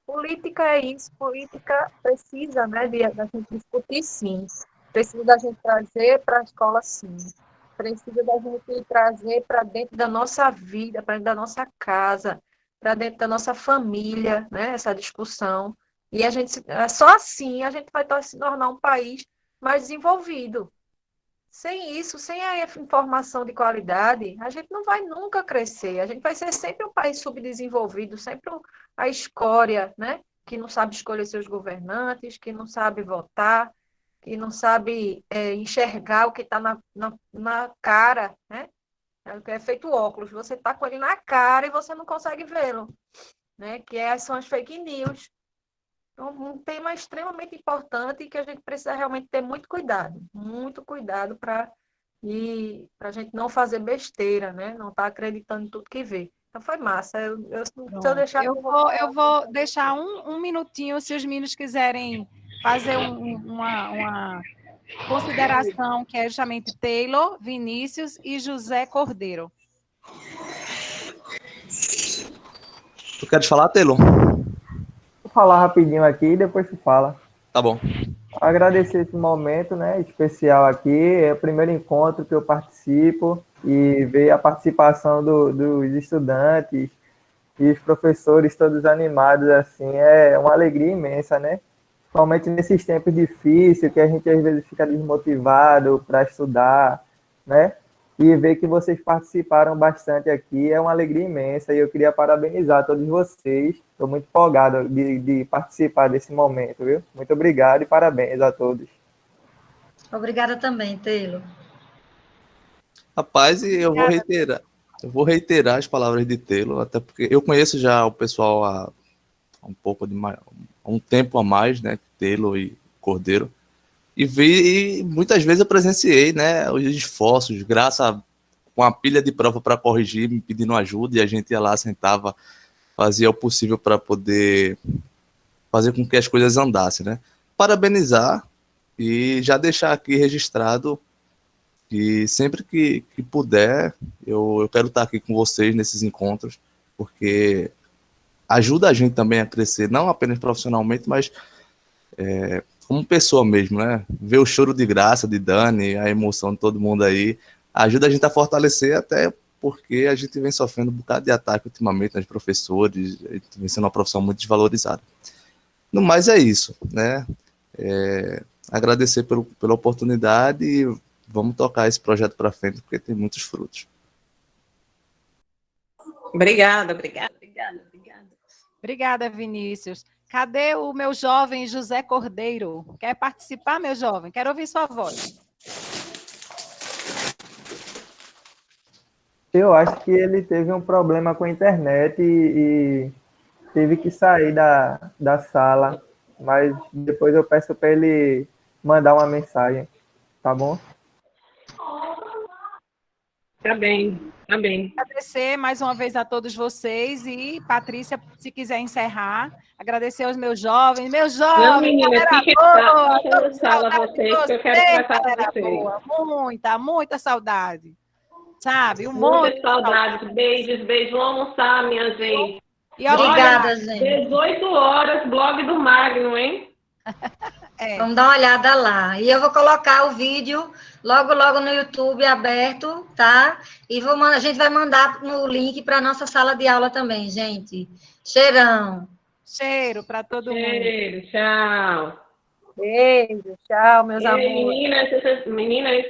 Política é isso, política precisa, né, da gente discutir, sim. Precisa da gente trazer para a escola, sim. Precisa da gente trazer para dentro da nossa vida, para dentro da nossa casa, para dentro da nossa família, né, essa discussão. E a gente, só assim a gente vai se tornar um país mais desenvolvido. Sem isso, sem a informação de qualidade, a gente não vai nunca crescer. A gente vai ser sempre um país subdesenvolvido, sempre a escória, né? Que não sabe escolher seus governantes, que não sabe votar, que não sabe enxergar o que está na cara, né? É feito óculos. Você está com ele na cara e você não consegue vê-lo, né? São as fake news. Então, um tema extremamente importante e que a gente precisa realmente ter muito cuidado para a gente não fazer besteira, né? Não estar acreditando em tudo que vê. Então, foi massa. Se eu deixar... Eu vou deixar um minutinho, se os meninos quiserem fazer uma consideração, que é justamente Taylor, Vinícius e José Cordeiro. Tu queres falar, Taylor? Vou falar rapidinho aqui e depois se fala. Tá bom. Agradecer esse momento, né, especial aqui. É o primeiro encontro que eu participo e ver a participação dos estudantes e os professores todos animados, assim, é uma alegria imensa, né? Principalmente nesses tempos difíceis, que a gente às vezes fica desmotivado para estudar, né? E ver que vocês participaram bastante aqui é uma alegria imensa e eu queria parabenizar todos vocês. Estou muito empolgado de participar desse momento, viu? Muito obrigado e parabéns a todos. Obrigada também, Taylor. Rapaz, e eu vou reiterar as palavras de Taylor, até porque eu conheço já o pessoal há um tempo a mais, né? Taylor e Cordeiro. E muitas vezes eu presenciei, né, os esforços, com a pilha de prova para corrigir, me pedindo ajuda, e a gente ia lá, sentava, fazia o possível para poder fazer com que as coisas andassem, né? Parabenizar e já deixar aqui registrado que sempre que puder, eu quero estar aqui com vocês nesses encontros, porque ajuda a gente também a crescer, não apenas profissionalmente, mas como pessoa mesmo, né? Ver o choro de graça de Dani, a emoção de todo mundo aí, ajuda a gente a fortalecer, até porque a gente vem sofrendo um bocado de ataque ultimamente, né, de professores, a gente vem sendo uma profissão muito desvalorizada. No mais é isso, né? Agradecer pela oportunidade e vamos tocar esse projeto para frente, porque tem muitos frutos. Obrigada. Obrigada, Vinícius. Cadê o meu jovem José Cordeiro? Quer participar, meu jovem? Quero ouvir sua voz. Eu acho que ele teve um problema com a internet e teve que sair da sala, mas depois eu peço para ele mandar uma mensagem, tá bom? Tá bem. Agradecer mais uma vez a todos vocês e, Patrícia, se quiser encerrar, agradecer aos meus jovens. Não, menina, fiquem na sala vocês, que eu quero conversar com vocês. Muita saudade. Sabe? Muitas saudades. Beijos. Vamos almoçar, minha gente. E Obrigada, gente. 18 horas, blog do Magno, hein? Vamos dar uma olhada lá. E eu vou colocar o vídeo logo no YouTube aberto, tá? E a gente vai mandar no link para a nossa sala de aula também, gente. Cheirão. Cheiro para todo mundo. Cheiro, tchau. Beijo, tchau, meus amores. Meninas,